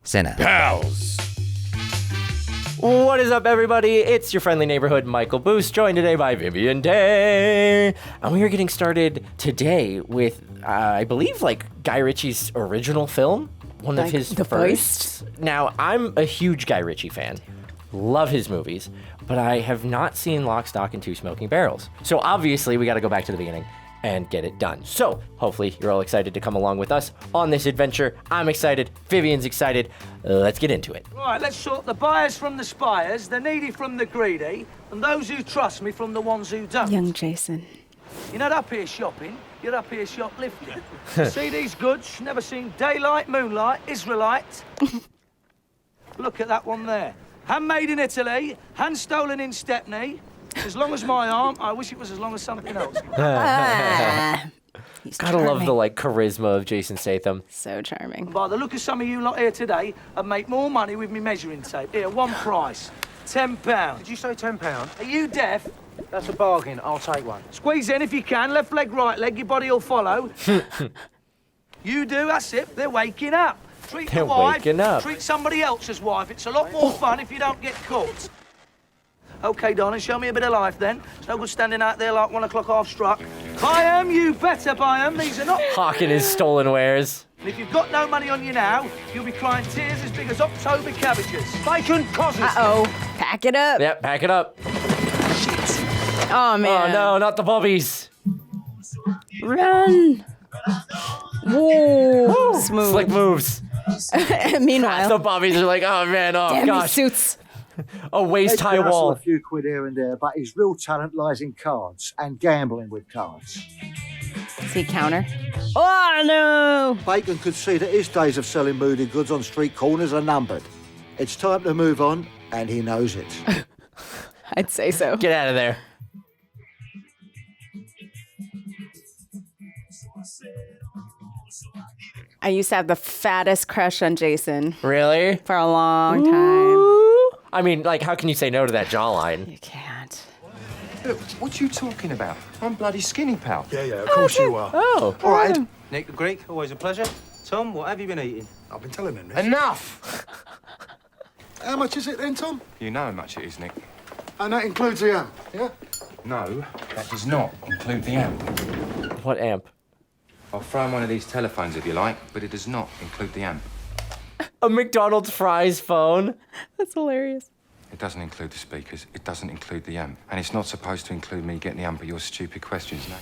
Cinna. Pals. What is up, everybody? It's your friendly neighborhood Michael Boost, joined today by Vivian Day. And we are getting started today with, I believe, Guy Ritchie's original film. One of his first. Now, I'm a huge Guy Ritchie fan. Love his movies. But I have not seen Lock, Stock, and Two Smoking Barrels. So obviously, we got to go back to the beginning and get it done. So hopefully you're all excited to come along with us on this adventure. I'm excited. Vivian's excited. Let's get into it. Right, let's sort the buyers from the spires, the needy from the greedy, and those who trust me from the ones who don't. Young Jason. You're not up here shopping, you're up here shoplifting. See these goods? Never seen daylight, moonlight, Israelite. Look at that one there. Handmade in Italy, hand stolen in Stepney. As long as my arm, I wish it was as long as something else. He's Gotta charming. love the charisma of Jason Statham. So charming. By the look of some of you lot here today, I'd make more money with me measuring tape. Here, one price, £10. Did you say £10? Are you deaf? That's a bargain. I'll take one. Squeeze in if you can. Left leg, right leg. Your body will follow. You do. That's it. They're waking up. Treat They're the wife. waking up. Treat somebody else's wife. It's a lot more fun if you don't get caught. OK, darling, show me a bit of life then. It's no good standing out there like 1 o'clock half struck. Buy 'em, you better buy 'em. These are not... Hawking his stolen wares. And if you've got no money on you now, you'll be crying tears as big as October cabbages. Bacon causes. Uh-oh. Pack it up. Yep, pack it up. Oh, man. Oh, no, not the puppies. Run. Whoa. Smooth. Slick moves. Meanwhile, The puppies are like, oh, man, oh, damn gosh. these suits. A waist-high They can hustle wall. a few quid here and there, but his real talent lies in cards and gambling with cards. See counter. Oh, no. Bacon could see that his days of selling moody goods on street corners are numbered. It's time to move on, and he knows it. I'd say so. Get out of there. I used to have the fattest crush on Jason Really? for a long time. I mean, how can you say no to that jawline? You can't. Look, what are you talking about? I'm bloody skinny, pal. Yeah, of course you are. Oh. All right. Nick the Greek, always a pleasure. Tom, what have you been eating? I've been telling him this. Enough! How much is it then, Tom? You know how much it is, Nick. And that includes the amp, yeah? No, that does not include the amp. What amp? I'll throw in one of these telephones if you like, but it does not include the amp. A McDonald's fries phone? That's hilarious. It doesn't include the speakers, it doesn't include the amp. And it's not supposed to include me getting the amp of your stupid questions, no.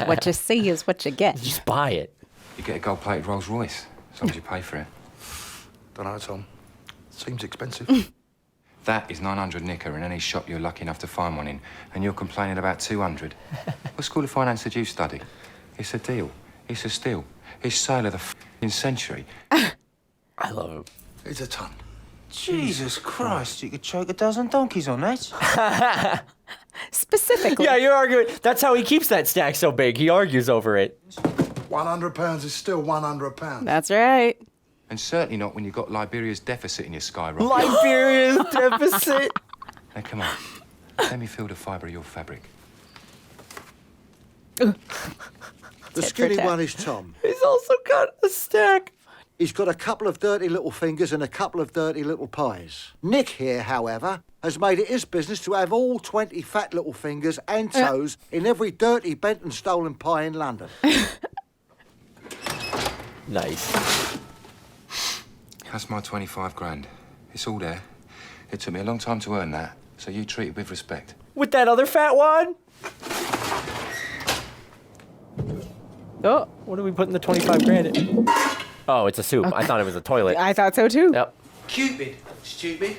What you see is what you get. Just buy it. You get a gold-plated Rolls Royce, as long as you pay for it. Don't know, Tom. Seems expensive. That is 900 knicker in any shop you're lucky enough to find one in, and you're complaining about 200. What school of finance did you study? It's a deal. It's a steal. It's sale of the f***ing century. I love it. It's a ton. Jesus Christ, you could choke a dozen donkeys on that. Specifically. Yeah, you're arguing. That's how he keeps that stack so big. He argues over it. £100 is still £100. That's right. And certainly not when you've got Liberia's deficit in your skyrocket. Liberia's deficit. Now, come on. Let me feel the fibre of your fabric. The Tit for skinny tat. one is Tom. He's also got a stack. He's got a couple of dirty little fingers and a couple of dirty little pies. Nick here, however, has made it his business to have all 20 fat little fingers and toes in every dirty bent and stolen pie in London. Nice. That's my 25 grand. It's all there. It took me a long time to earn that, so you treat it with respect. With that other fat one? Oh, what are we putting the 25 grand in? Oh, it's a soup. I thought it was a toilet. I thought so too. Yep. Cupid, stupid.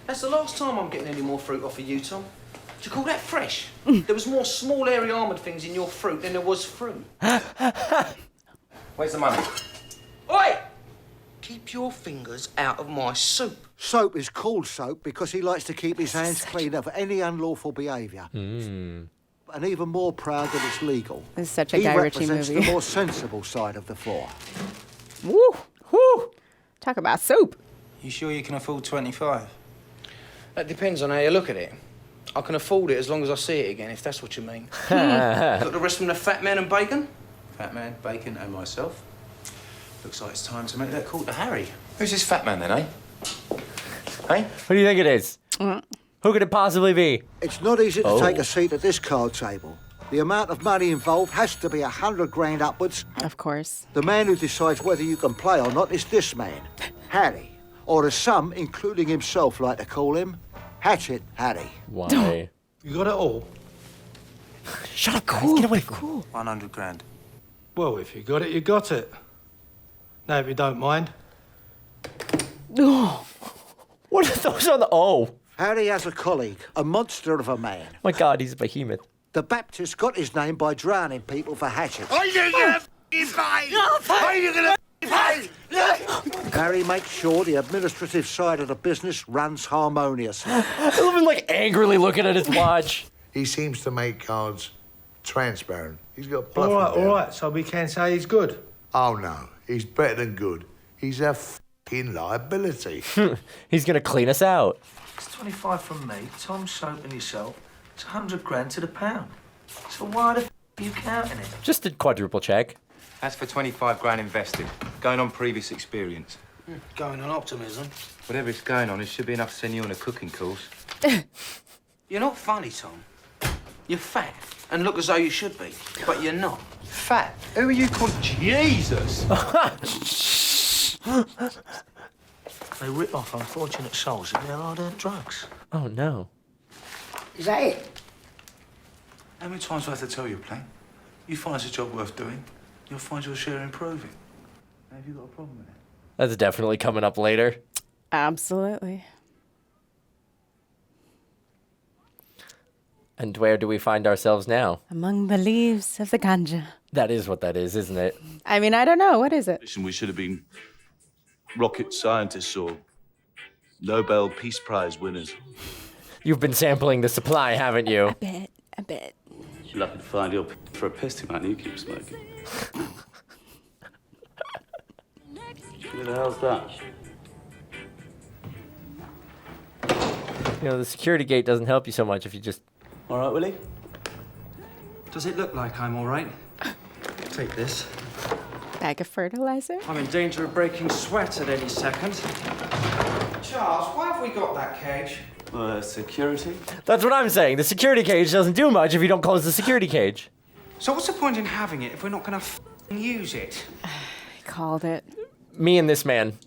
That's the last time I'm getting any more fruit off of you, Tom. Do you call that fresh? There was more small, hairy, armoured things in your fruit than there was fruit. Where's the money? Oi! Keep your fingers out of my soup. Soap is called soap because he likes to keep his hands clean of any unlawful behaviour. And even more proud that it's legal. This is such a He Guy Ritchie represents movie. the more sensible side of the floor. Woo! Woo! Talk about soup. You sure you can afford 25? That depends on how you look at it. I can afford it as long as I see it again, if that's what you mean. Got the rest from the fat man and bacon? Fat man, bacon, and myself. Looks like it's time to make that call to Harry. Who's this fat man then, eh? Hey? Who do you think it is? Who could it possibly be? It's not easy to take a seat at this card table. The amount of money involved has to be 100 grand upwards. Of course. The man who decides whether you can play or not is this man, Harry. Or as some, including himself, like to call him, Hatchet Harry. Why? You got it all? Shut up, guys. Get away from me. 100 grand. Well, if you got it, you got it. Now, if you don't mind. What are those on the... Oh. Harry has a colleague, a monster of a man. My God, he's a behemoth. The Baptist got his name by drowning people for hatchets. Are you gonna pay? Are you gonna pay? Harry makes sure the administrative side of the business runs harmoniously. I've been like angrily looking at his watch. He seems to make cards transparent. He's got All bluffing down. right, so we can say he's good. Oh, no. He's better than good. He's a f***ing liability. He's gonna clean us out. It's 25 from me, Tom, Soap and yourself. It's 100 grand to the pound. So why the f*** are you counting it? Just a quadruple check. That's for 25 grand invested. Going on previous experience. Going on optimism. Whatever it's going on, it should be enough to send you on a cooking course. You're not funny, Tom. You're fat and look as though you should be, but you're not. Fat? Who are you calling? Jesus! They rip off unfortunate souls of their hard-earned drugs. Oh, no. Is that it? How many times do I have to tell you, Plain? You find it's a job worth doing, you'll find your share improving. Have you got a problem with it? That's definitely coming up later. Absolutely. And where do we find ourselves now? Among the leaves of the ganja. That is what that is, isn't it? I mean, I don't know. What is it? Listen, we should have been rocket scientists or Nobel Peace Prize winners. You've been sampling the supply, haven't you? A bit. You're lucky to find your for a pisty man. You keep smoking. Who the hell's that? You know, the security gate doesn't help you so much if you just... All right, Willie? Does it look like I'm all right? Take this. Bag of fertilizer? I'm in danger of breaking sweat at any second. Charles, why have we got that cage? Security? That's what I'm saying. The security cage doesn't do much if you don't close the security cage. So what's the point in having it if we're not going to use it? I called it. Me and this man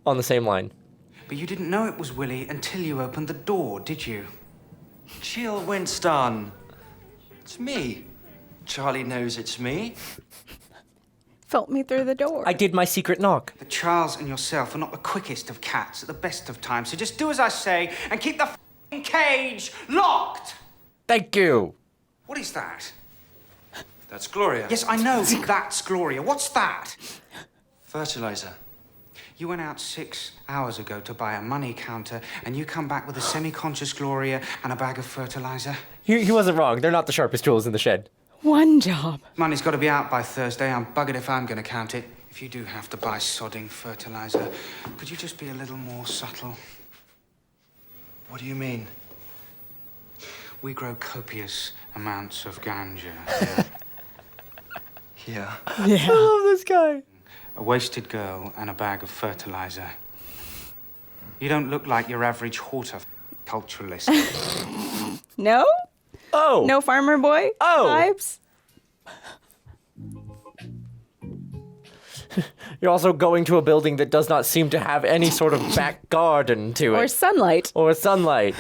on the same line. But you didn't know it was Willie until you opened the door, did you? Chill, Winston. It's me. Charlie knows it's me. Felt me through the door. I did my secret knock. But Charles and yourself are not the quickest of cats at the best of times, so just do as I say and keep the f***ing cage locked! Thank you. What is that? That's Gloria. Yes, I know that's Gloria. What's that? Fertilizer. You went out 6 hours ago to buy a money counter, and you come back with a semi-conscious Gloria and a bag of fertilizer? He wasn't wrong. They're not the sharpest tools in the shed. One job. Money's got to be out by Thursday. I'm buggered if I'm going to count it. If you do have to buy sodding fertilizer, could you just be a little more subtle? What do you mean? We grow copious amounts of ganja. Yeah. I love this guy. A wasted girl and a bag of fertilizer. You don't look like your average horticulturalist. No? Oh. No farmer boy? Oh. Vibes? You're also going to a building that does not seem to have any sort of back garden to it. Or sunlight? Or sunlight.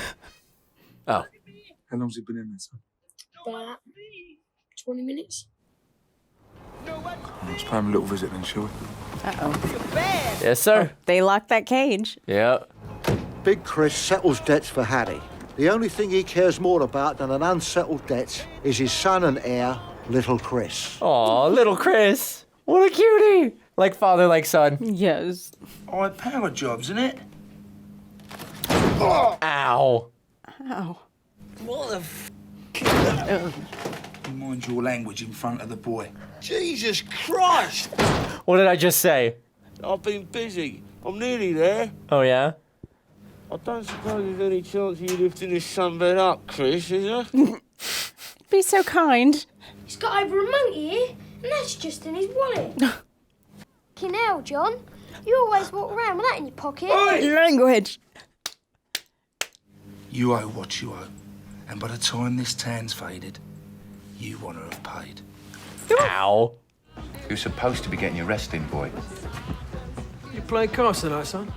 Oh. How long's it been in there, son? About 20 minutes. Let's pay him a little visit then, shall we? Uh-oh. Yes, sir. They locked that cage. Yeah. Big Chris settles debts for Harry. The only thing he cares more about than an unsettled debt is his son and heir, little Chris. Aw, little Chris. What a cutie. Like father, like son. Yes. All right, power jobs, innit? Ow. Ow. What the f***? Mind your language in front of the boy. Jesus Christ! What did I just say? I've been busy. I'm nearly there. Oh, yeah? I don't suppose there's any chance of you lifting this sunbed up, Chris, is there? Be so kind. He's got over a monkey here, and that's just in his wallet. Fucking hell, John. You always walk around with that in your pocket. Language. You owe what you owe. And by the time this tan's faded, you want to have paid. Ow. You're supposed to be getting your rest in, boy. You playing cards tonight, son?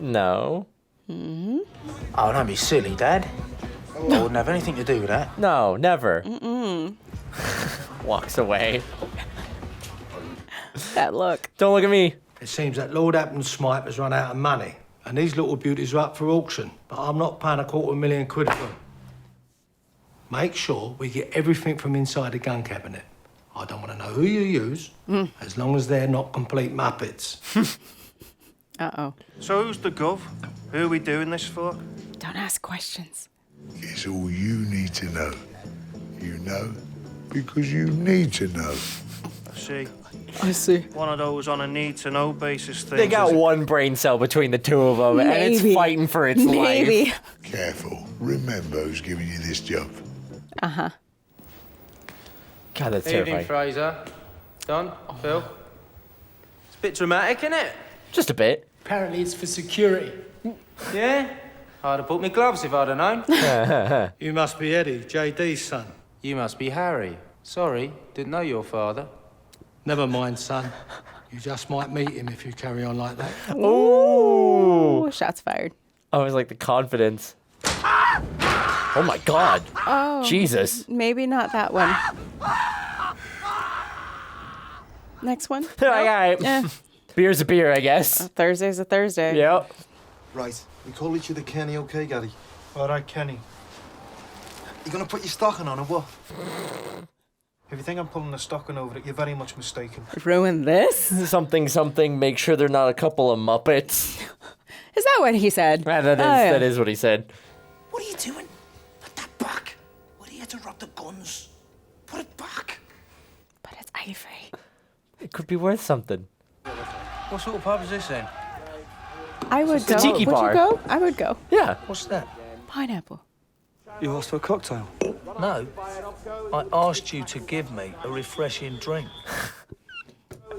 No. Oh, don't be silly, Dad. I wouldn't have anything to do with that. No, never. Walks away. That look. Don't look at me. It seems that Lord Apton's Smythe has run out of money, and these little beauties are up for auction, but I'm not paying £250,000 for them. Make sure we get everything from inside the gun cabinet. I don't want to know who you use, as long as they're not complete muppets. Uh-oh. So who's the gov? Who are we doing this for? Don't ask questions. It's all you need to know. You know because you need to know. I see. I see. One of those on a need-to-know basis things. They got is it? one brain cell between the two of them, and it's Maybe. fighting for its Maybe. life. Careful. Remember who's giving you this job. Uh-huh. God, that's Evening, terrifying. Fraser. Don, Phil. It's a bit dramatic, isn't it? Just a bit. Apparently it's for security. Yeah? I'd have bought me gloves if I'd have known. You must be Eddie, JD's son. You must be Harry. Sorry, didn't know your father. Never mind, son. You just might meet him if you carry on like that. Ooh. Shots fired. I was like the confidence. Oh my God. Oh. Jesus. Maybe not that one. Next one. All right. Eh. Beer's a beer, I guess. Thursday's a Thursday. Yep. Right, we call each other Kenny, okay, Gary? All right, Kenny. You gonna put your stocking on or what? If you think I'm pulling the stocking over it, you're very much mistaken. Ruin this? Something, make sure they're not a couple of Muppets. Is that what he said? Right, that is what he said. What are you doing? Put that back. We're here to rob the guns. Put it back. But it's ivory. It could be worth something. What sort of pub is this then? I would the go. tiki Would bar. you go? I would go. Yeah. What's that? Pineapple. You asked for a cocktail? No. I asked you to give me a refreshing drink.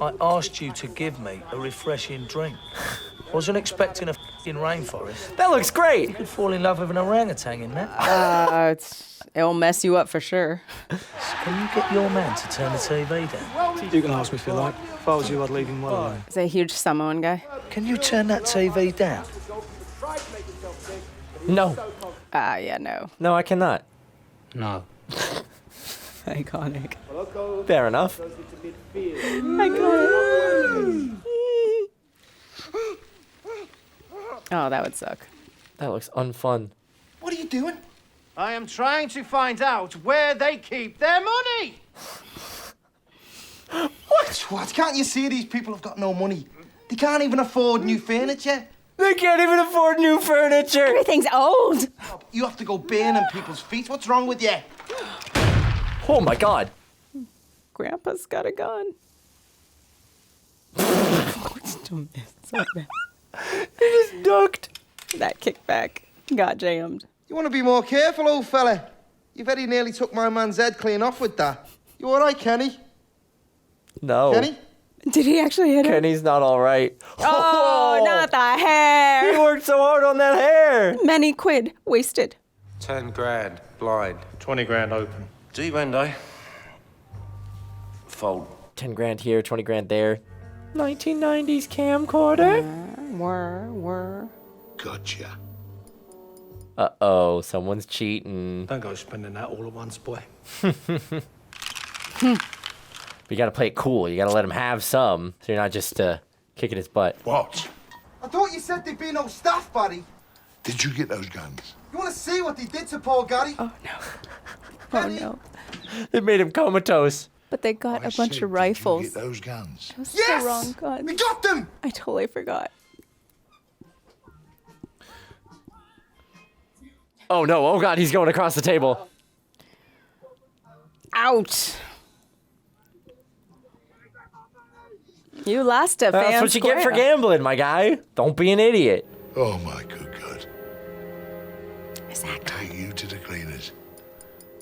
I asked you to give me a refreshing drink. Wasn't expecting a f***ing rainforest. That looks great. You could fall in love with an orangutan in that. It'll mess you up for sure. Can you get your man to turn the TV down? You can ask me if you like. If I was you, I'd leave him well alone. Is a huge Samoan guy? Can you turn that TV down? No. Yeah, no. No, I cannot. No. Iconic. Fair enough. Iconic. Oh, that would suck. That looks unfun. What are you doing? I am trying to find out where they keep their money. What? Can't you see these people have got no money? They can't even afford new furniture. They can't even afford new furniture. Everything's old. You have to go burning people's feet. What's wrong with you? Oh my God. Grandpa's got a gun. He just ducked. That kickback got jammed. You want to be more careful, old fella. You very nearly took my man's head clean off with that. You all right, Kenny? No. Kenny? Did he actually hit him? Kenny's not all right. Oh, not the hair. He worked so hard on that hair. Many quid wasted. 10 grand, blind. 20 grand open. D-Wendy. Fold. 10 grand here, 20 grand there. 1990s camcorder. Were. Gotcha. Uh-oh, someone's cheating. Don't go spending that all at once, boy. But you gotta play it cool. You gotta let him have some, so you're not just kicking his butt. What? I thought you said there'd be no staff, buddy. Did you get those guns? You want to see what they did to poor Gary? Oh, no. Oh, no. It made him comatose. But they got I a bunch said, of rifles. Did you get those guns? It was Yes! the wrong gun. We got them! I totally forgot. Oh no, oh God, he's going across the table. Ouch. You lost it, That's fam. what you get for gambling, my guy. Don't be an idiot. Oh my good God. Exactly. Take you to the cleaners.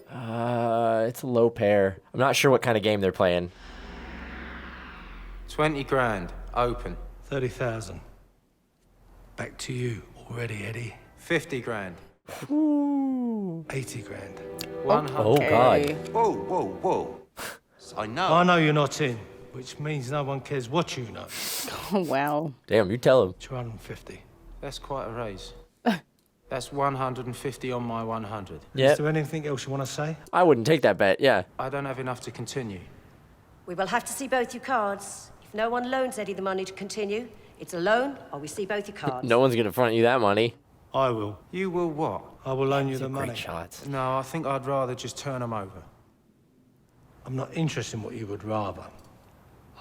It's a low pair. I'm not sure what kind of game they're playing. 20 grand, open. 30,000. Back to you already, Eddie. 50 grand. Ooh. 80 grand. 100. Oh, God. Whoa, whoa, whoa. I know. I know you're not in, which means no one cares what you know. Oh, wow. Damn, you tell him. 250. That's quite a raise. That's 150 on my 100. Yeah. Is there anything else you want to say? I wouldn't take that bet, yeah. I don't have enough to continue. We will have to see both your cards. If no one loans Eddie the money to continue, it's a loan, or we see both your cards. No one's gonna front you that money. I will. You will what? I will loan you the Great money. shots. No, I think I'd rather just turn them over. I'm not interested in what you would rather.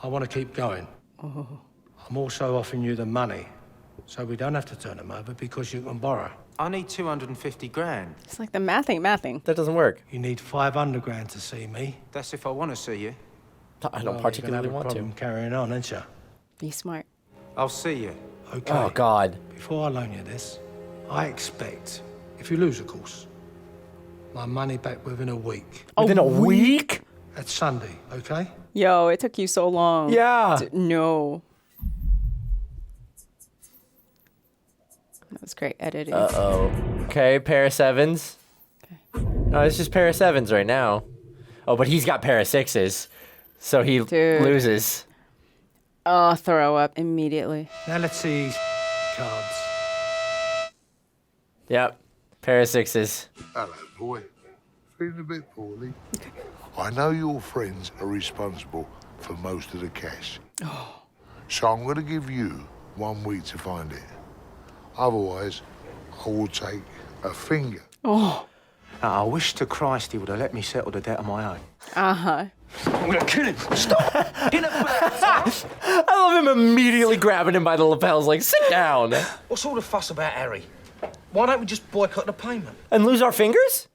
I want to keep going. I'm also offering you the money, so we don't have to turn them over because you can borrow. I need 250 grand. It's like the math ain't mathing. That doesn't work. You need 500 grand to see me. That's if I want to see you. I don't particularly want to. Carrying on, ain't you? Be smart. I'll see you. Okay. Oh, God. Before I loan you this, I expect, if you lose, of course, my money back within a week. Within a week? That's Sunday, okay? Yo, it took you so long. Yeah. No. That was great editing. Uh-oh. Okay, pair of sevens. No, it's just pair of sevens right now. Oh, but he's got pair of sixes. So he loses. Oh, throw up immediately. Now let's see these cards. Yep, pair of sixes. Hello, boy. Feeling a bit poorly? I know your friends are responsible for most of the cash. So I'm going to give you 1 week to find it. Otherwise, I will take a finger. Oh. I wish to Christ he would have let me settle the debt on my own. Uh-huh. I'm gonna kill him. Stop! I love him immediately grabbing him by the lapels, like, sit down. What's all the fuss about Harry? Why don't we just boycott the payment? And lose our fingers?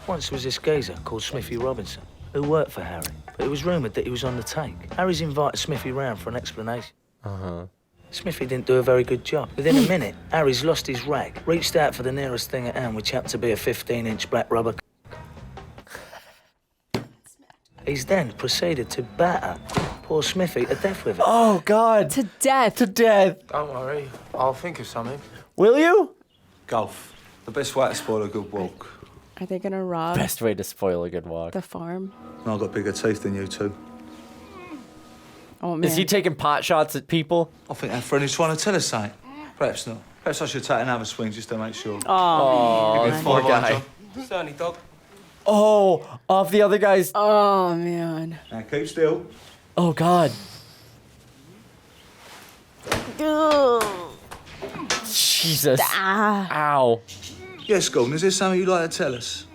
Once was this geezer called Smithy Robinson, who worked for Harry. But it was rumoured that he was on the take. Harry's invited Smithy round for an explanation. Uh-huh. Smithy didn't do a very good job. Within a minute, Harry's lost his rag, reached out for the nearest thing at hand, which happened to be a 15-inch black rubber. He's then proceeded to batter poor Smithy to death with it. Oh, God. To death. To death. Don't worry, I'll think of something. Will you? Golf. The best way to spoil a good walk. Are they gonna rob Best way to spoil a good walk. the farm? I've got bigger teeth than you two. Oh, man. Is he taking pot shots at people? I think our friend is trying to tell us something. Perhaps not. Perhaps I should take another swing just to make sure. Oh, Give me man. poor 5 guy. John. Certainly, dog. Oh, off the other guy's. Oh, man. Now keep still. Oh, God. Jesus. Ah. Ow. Yes, Gordon, is there something you'd like to tell us?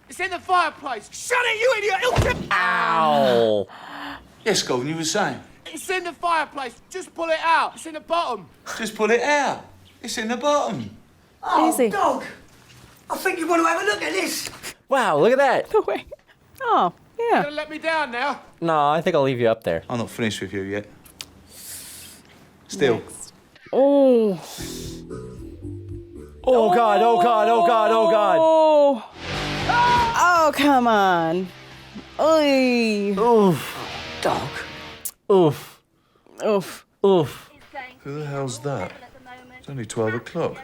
It's in the fireplace. Shut it, you idiot! It'll kill. Ow. Yes, Gordon, you were saying? It's in the fireplace. Just pull it out. It's in the bottom. Just pull it out. It's in the bottom. Oh, easy. Dog, I think you want to have a look at this. Wow, look at that. No way. Oh, You're yeah. gonna let me down now? No, I think I'll leave you up there. I'm not finished with you yet. Still. Oh. Oh, God, oh, God, oh, God, oh, God. Oh. Oh, come on. Oy. Oof. Dog. Oof. Oof. Oof. Who the hell's that? It's only 12 o'clock.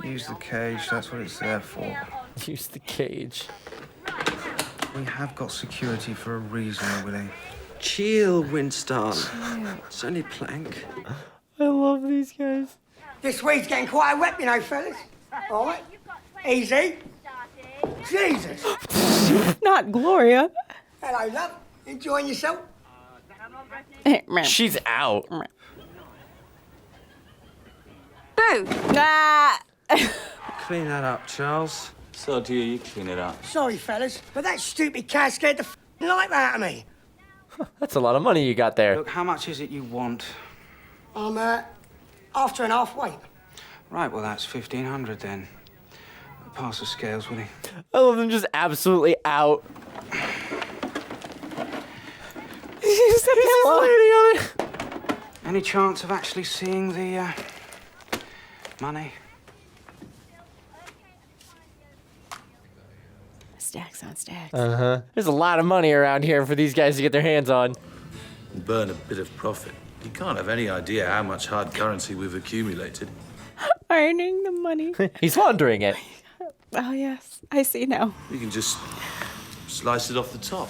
Use the cage, that's what it's there for. Use the cage. We have got security for a reason, Willie. Chill, Winston. It's only plank. I love these guys. This weed's getting quite wet, you know, fellas. All right. Easy. Jesus. Not Gloria. Hello, love. Enjoying yourself? She's out. Boo. Nah. Clean that up, Charles. So do you clean it up. Sorry, fellas, but that stupid cat scared the life out of me. That's a lot of money you got there. Look, how much is it you want? I'm, after and half weight. Right, well, that's 1,500 then. Pass the scales, Willie. I love them just absolutely out. Any chance of actually seeing the, money? Stacks on stacks. There's a lot of money around here for these guys to get their hands on. Burn a bit of profit. You can't have any idea how much hard currency we've accumulated. Earning the money. He's laundering it. Oh, yes. I see now. You can just slice it off the top.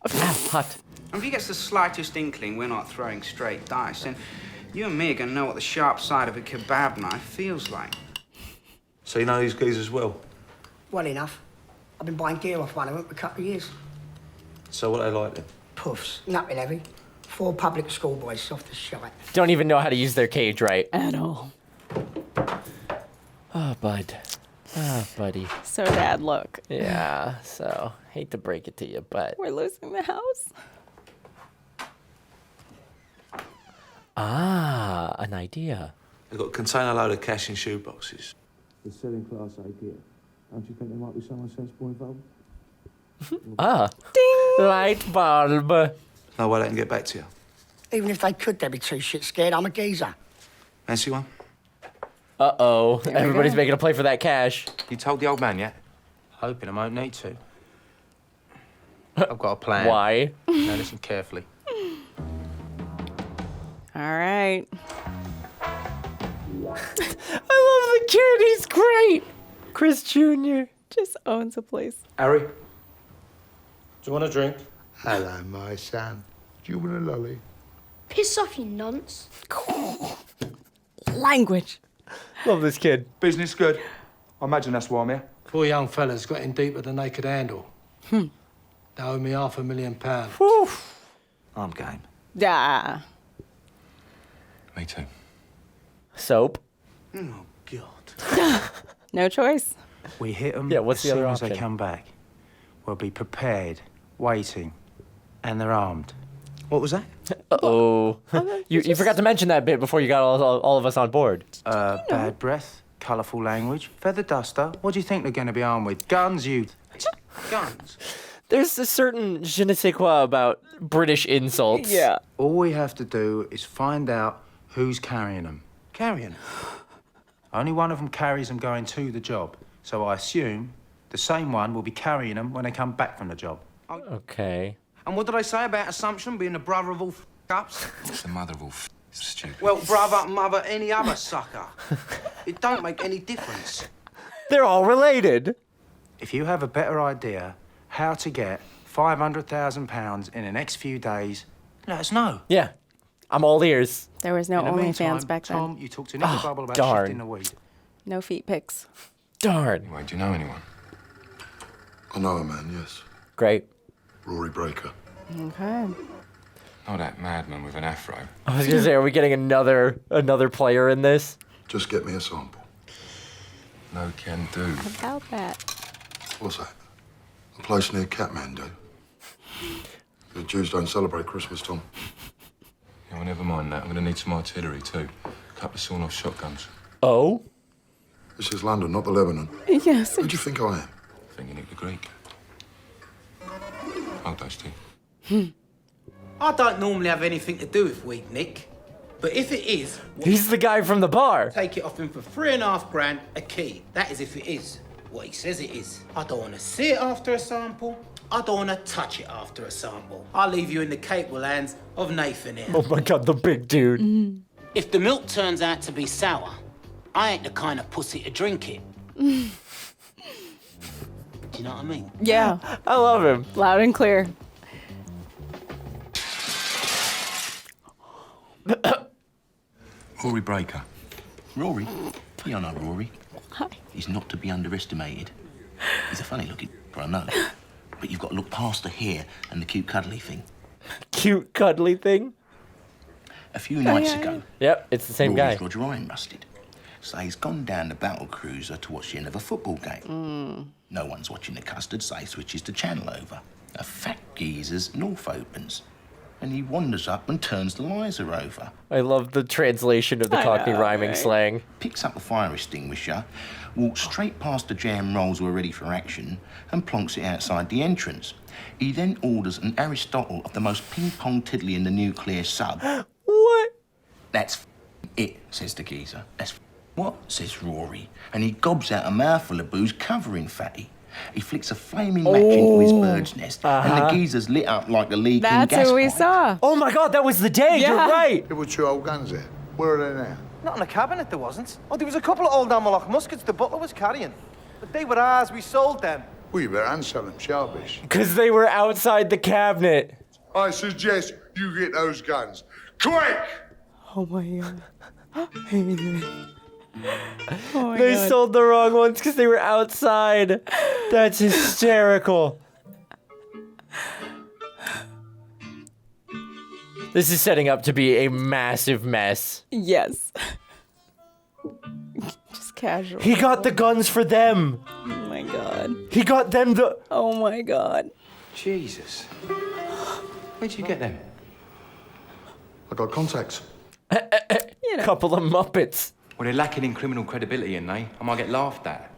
Hot. And if he gets the slightest inkling we're not throwing straight dice, then you and me are going to know what the sharp side of a kebab knife feels like. So you know these geezers well? Well enough. I've been buying gear off one of them for a couple of years. So what they like then? Puffs, nothing heavy. 4 public schoolboys, soft as shite. Don't even know how to use their cage right. At all. Oh, bud. Oh, buddy. So bad look. Yeah, so hate to break it to you, but... We're losing the house. Ah, an idea. They've got a container load of cash in shoe boxes. They're selling Class A gear. Don't you think there might be someone sensible involved? Ah. Ding! Light bulb. No way they can get back to you. Even if they could, they'd be too shit scared. I'm a geezer. Fancy one? Uh-oh. There we Everybody's go. making a play for that cash. You told the old man yet? Hoping I won't need to. I've got a plan. Why? Now listen carefully. All right. I love the kid. He's great. Chris Jr. Just owns a place. Harry, do you want a drink? Hello, my son. Do you want a lolly? Piss off, you nonce. Language. Love this kid. Business good. I imagine that's why I'm here. 4 young fellas got in deeper than they could handle. They owe me £500,000. Whew. I'm game. Yeah. Me too. Soap. Oh, God. No choice. We hit them Yeah, what's the as other soon as option? they come back. We'll be prepared, waiting, and they're armed. What was that? Uh-oh. You forgot to mention that bit before you got all of us on board. Bad breath, colourful language, feather duster. What do you think they're going to be armed with? Guns, you... Guns. There's a certain je ne sais quoi about British insults. Yeah. All we have to do is find out who's carrying them. Carrying them? Only one of them carries them going to the job. So I assume the same one will be carrying them when they come back from the job. Okay. And what did I say about assumption being the brother of all f***ups? It's the mother of all stupid. Well, brother, mother, any other sucker. It don't make any difference. They're all related. If you have a better idea how to get £500,000 in the next few days, let us know. Yeah. I'm all ears. There was no In the meantime, OnlyFans back then. Tom, you talked to Nicky Bubble about darn. shifting the weed. No feet pics. Darn. Anyway, do you know anyone? I know a man, yes. Great. Rory Breaker. Okay. Oh, that madman with an afro. I was gonna say, are we getting another player in this? Just get me a sample. No can do. About that. What's that? A place near Kathmandu. The Jews don't celebrate Christmas, Tom. Yeah, well, never mind that. I'm going to need some artillery, too. A couple of sawn-off shotguns. Oh? This is London, not the Lebanon. Yes. Who do you think I am? Thinking it the Greek. Hold those two. I don't normally have anything to do with weed, Nick. But if it is... He's the guy from the bar. Take it off him for £3.5 a key. That is if it is what he says it is. I don't want to see it after a sample. I don't want to touch it after a sample. I'll leave you in the capable hands of Nathan here. Oh my God, the big dude. If the milk turns out to be sour, I ain't the kind of pussy to drink it. Do you know what I mean? Yeah. I love him. Loud and clear. Rory Breaker. Rory? You know Rory. Hi. He's not to be underestimated. He's a funny looking, I know. But you've got to look past the hair and the cute cuddly thing. Cute cuddly thing? A few nights ago. Yep, it's the same Rory's guy. Roger Ryan busted. So he's gone down the battle cruiser to watch the end of a football game. No one's watching the custard, so he switches the channel over. A fat geezer's North opens. And he wanders up and turns the Liza over. I love the translation of the Cockney rhyming slang. Picks up a fire extinguisher, walks straight past the jam rolls who are ready for action, and plonks it outside the entrance. He then orders an Aristotle of the most ping-pong tiddly in the nuclear sub. What? That's it, says the geezer. That's what, says Rory. And he gobs out a mouthful of booze covering Fatty. He flicks a flaming match into his bird's nest, and the geezer's lit up like a leaking gas That's who we pipe. saw. Oh my God, that was the day. Yeah. You're right. There were 2 old guns there. Where are they now? Not in the cabinet, there wasn't. Oh, there was a couple of old Amalok muskets the butler was carrying. But they were ours, we sold them. Well, you better unsell them, Sharpish. Because they were outside the cabinet. I suggest you get those guns. Quick! Oh my God. Oh my They God. sold the wrong ones because they were outside. That's hysterical. This is setting up to be a massive mess. Yes. Just casual. He got the guns for them. Oh my God. He got them the... Oh my God. Jesus. Where'd you get them? I got contacts. Couple of Muppets. Well, they're lacking in criminal credibility, and they? I might get laughed at.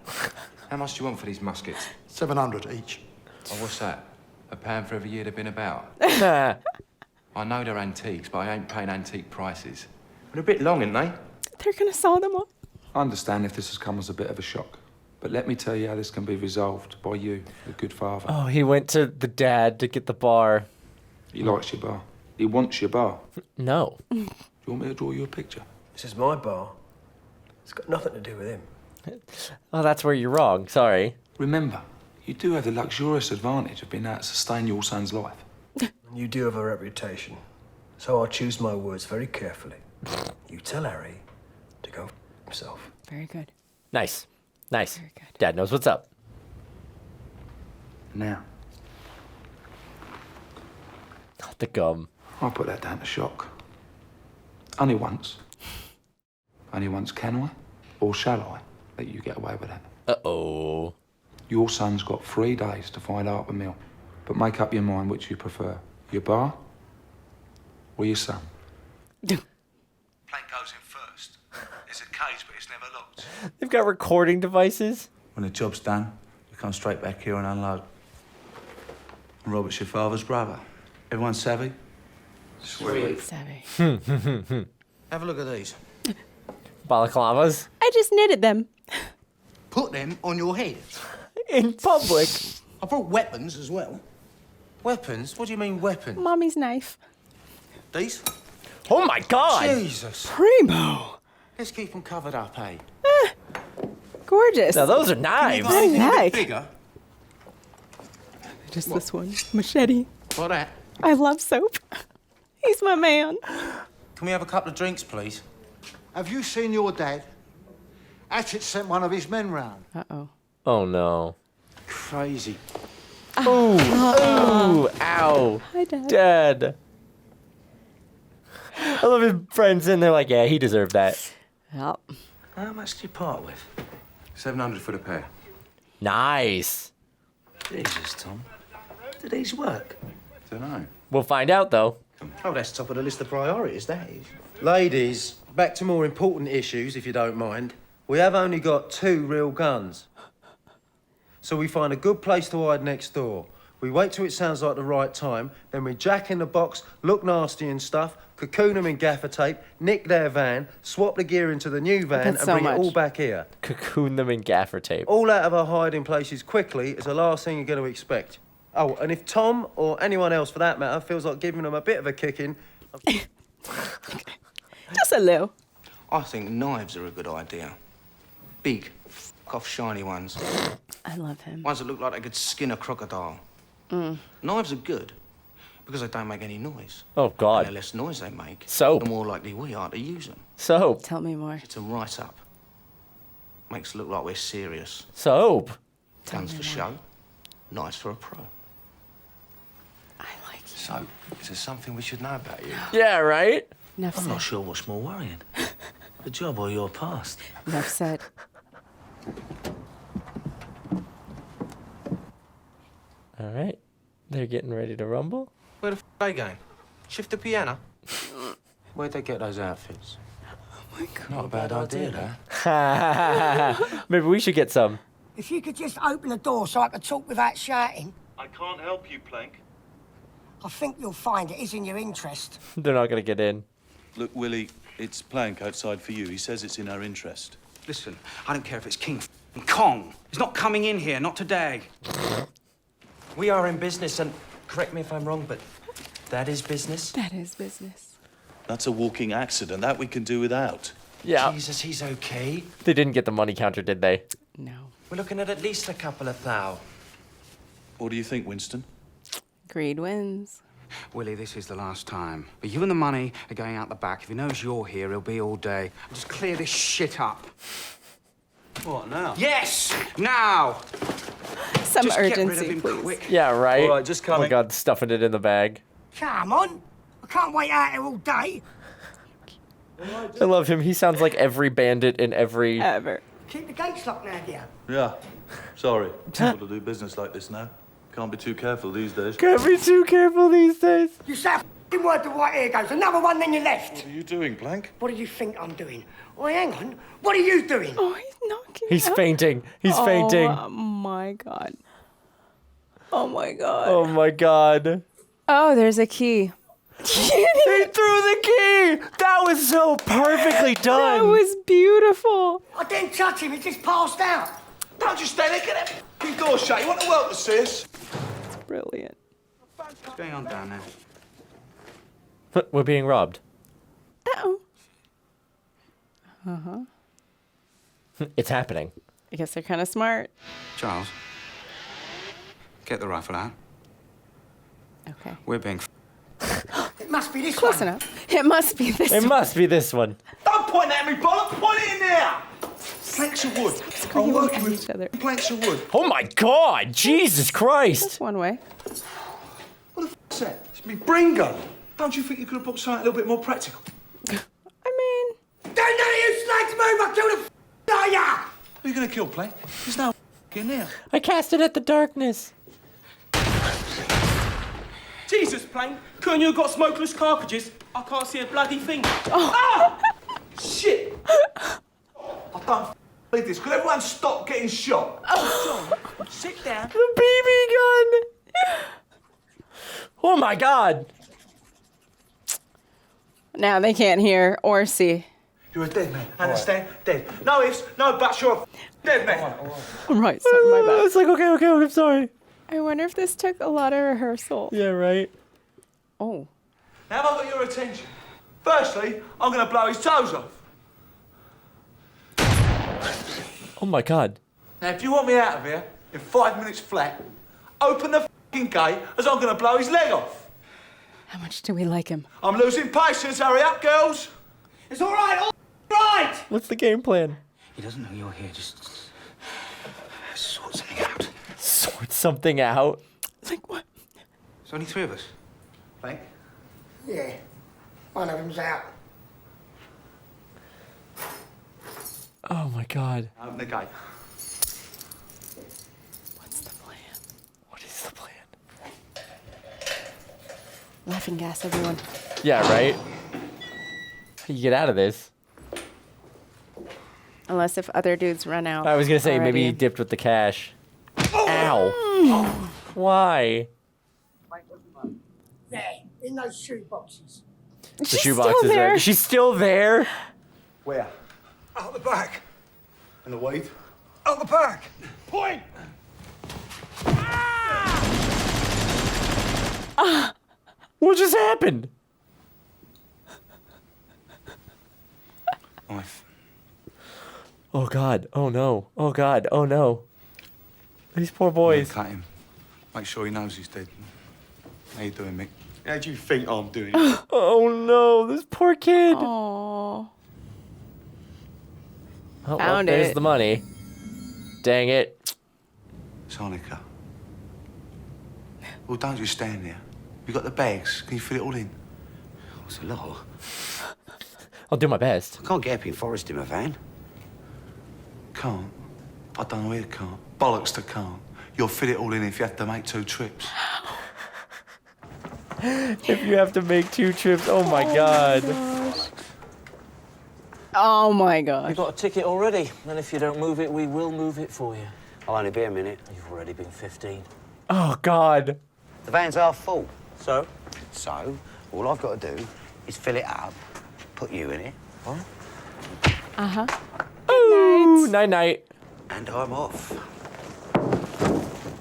How much do you want for these muskets? 700 each. Oh, what's that? £1 for every year they've been about? I know they're antiques, but I ain't paying antique prices. They're a bit long, ain't they? They're gonna sell them all. I understand if this has come as a bit of a shock. But let me tell you how this can be resolved by you, the good father. Oh, he went to the dad to get the bar. He likes your bar. He wants your bar. No. Do you want me to draw you a picture? This is my bar. It's got nothing to do with him. Oh, that's where you're wrong. Sorry. Remember, you do have the luxurious advantage of being able to sustain your son's life. You do have a reputation, so I'll choose my words very carefully. You tell Harry to go himself. Very good. Nice. Nice. Very good. Dad knows what's up. Now, The gum. I'll put that down to shock. Only once. Only once can I, or shall I, let you get away with that? Uh-oh. Your son's got 3 days to find out the mill, but make up your mind which you prefer. Your bar or your son? Plane goes in first. There's a cage, but it's never locked. They've got recording devices. When the job's done, you come straight back here and unload. And Robert's your father's brother. Everyone savvy? Sweet. Savvy. Have a look at these. Balaclavas. I just knitted them. Put them on your head. In public. I brought weapons as well. Weapons? What do you mean weapons? Mommy's knife. These? Oh my God! Jesus. Primo. Let's keep them covered up, eh? Gorgeous. Now those are knives. I like. Bigger. Just this one. Machete. What that? I love soap. He's my man. Can we have a couple of drinks, please? Have you seen your dad? Hatchet sent one of his men round. Uh-oh. Oh no. Crazy. Ooh. Ooh. Ow. Hi, Dad. Dad. I love his friends in there like, yeah, he deserved that. Yep. How much did you part with? 700 for the pair. Nice. Jesus, Tom. Do these work? Dunno. We'll find out though. Oh, that's top of the list of priorities, that is. Ladies, back to more important issues, if you don't mind. We have only got 2 real guns. So we find a good place to hide next door. We wait till it sounds like the right time, then we jack in the box, look nasty and stuff, cocoon them in gaffer tape, nick their van, swap the gear into the new van, That's and so bring much. it all back here. Cocoon them in gaffer tape. All out of our hiding places quickly is the last thing you're going to expect. Oh, and if Tom, or anyone else for that matter, feels like giving them a bit of a kicking... Just a little. I think knives are a good idea. Big, off shiny ones. I love him. Ones that look like they could skin a crocodile. Knives are good because they don't make any noise. Oh And God. the less noise they make, Soap. the more likely we are to use them. Soap. Tell me more. Hit them right up. Makes it look like we're serious. Soap. Guns for show, knives for a pro. I like you. So, is there something we should know about you? Yeah, right? Enough I'm said. not sure what's more worrying. The job or your past. Enough said. All right. They're getting ready to rumble. Where the f*** are they going? Shift the piano? Where'd they get those outfits? Oh my God. Not a bad idea, that. Maybe we should get some. If you could just open the door so I could talk without shouting, I can't help you, Plank. I think you'll find it is in your interest. They're not gonna get in. Look, Willie, it's Plank outside for you. He says it's in our interest. Listen, I don't care if it's king Kong. He's not coming in here, not today. We are in business, and correct me if I'm wrong, but that is business? That is business. That's a walking accident. That we can do without. Yeah. Jesus, he's okay. They didn't get the money counter, did they? No. We're looking at least a couple of thou. What do you think, Winston? Greed wins. Willie, this is the last time. But you and the money are going out the back. If he knows you're here, he'll be all day. Just clear this shit up. What, now? Yes! Now! Some Just get rid of urgency, him please. quick. Yeah, right? All right, just Oh my coming. God, stuffing it in the bag. Come on. I can't wait out here all day. I love him. He sounds like every bandit in every... Ever. Keep the gates locked now, dear. Yeah. Sorry. People to do business like this now. Can't be too careful these days. Can't be too careful these days. You say a f***ing word to right ear goes. Another one, then you're left. What are you doing, Blank? What do you think I'm doing? Oh, hang on. What are you doing? Oh, he's knocking He's out. fainting. He's fainting. Oh, my God. Oh, my God. Oh my God. Oh, there's a key. He threw the key! That was so perfectly done. That was beautiful. I didn't touch him. He just passed out. Don't just stand there. Get that f***ing door shut. You want the world to see us? It's brilliant. What's going on down there? We're being robbed. Oh. Uh-huh. It's happening. I guess they're kind of smart. Charles, get the rifle out. Okay. We're being It must be this Close one. enough. It must be this It one. must be this one. Don't point at me, bollock. Point it in there. Planks of wood. I'm screaming working at with each other. planks of wood. Oh my God! Jesus Christ! That's one way. What the f***'s that? It's me Bringo. Don't you think you could have bought something a little bit more practical? I mean... Don't none of you snakes move. I'll kill the f***, ya! Who are you going to kill, Plank? There's no in there. I cast it at the darkness. Jesus, Plank. Couldn't you have got smokeless cartridges? I can't see a bloody thing. Oh. Ah! Shit! I don't believe this. Could everyone stop getting shot? John, sit down. The BB gun! Oh my God! Now they can't hear or see. You're a dead man. Understand? Dead. No ifs, no buts. You're a dead man. I'm right, sorry, my bad. It's like, okay, I'm sorry. I wonder if this took a lot of rehearsal. Yeah, right. Oh. Now have I got your attention? Firstly, I'm going to blow his toes off. Oh my God. Now, if you want me out of here in 5 minutes flat, open the f***ing gate as I'm going to blow his leg off. How much do we like him? I'm losing patience. Hurry up, girls. It's all right. What's the game plan? He doesn't know you're here. Just sort something out. Sort something out? Like what? There's only 3 of us. Plank. Yeah. One of them's out. Oh my God. Open the gate. What's the plan? What is the plan? Laughing gas, everyone. Yeah, right? How do you get out of this? Unless if other dudes run out. I was gonna say, maybe he already. dipped with the cash. Ow! Why? There, in those shoe boxes. The She's shoebox still is there. there. She's still there? Where? Out the back. And the weed? Out the back. Point. What just happened? Knife. Oh God. Oh no. Oh God. Oh no. These poor boys. Cut him. Make sure he knows he's dead. How you doing, Mick? How do you think I'm doing? Oh no, this poor kid. Oh. Oh, well, Found there's it. the money. Dang it. Sonica. Well, don't just stand there. You got the bags. Can you fit it all in? It's a lot. I'll do my best. I can't get up in Forest in my van. Can't. I don't know where you can't. Bollocks to can't. You'll fit it all in if you have to make 2 trips. If you have to make 2 trips, oh my God. Oh my gosh. You've got a ticket already, and if you don't move it, we will move it for you. I'll only be a minute. You've already been 15. Oh God. The van's half full. So? So, all I've got to do is fill it up, put you in it. What? Uh-huh. Ooh, night night. And I'm off.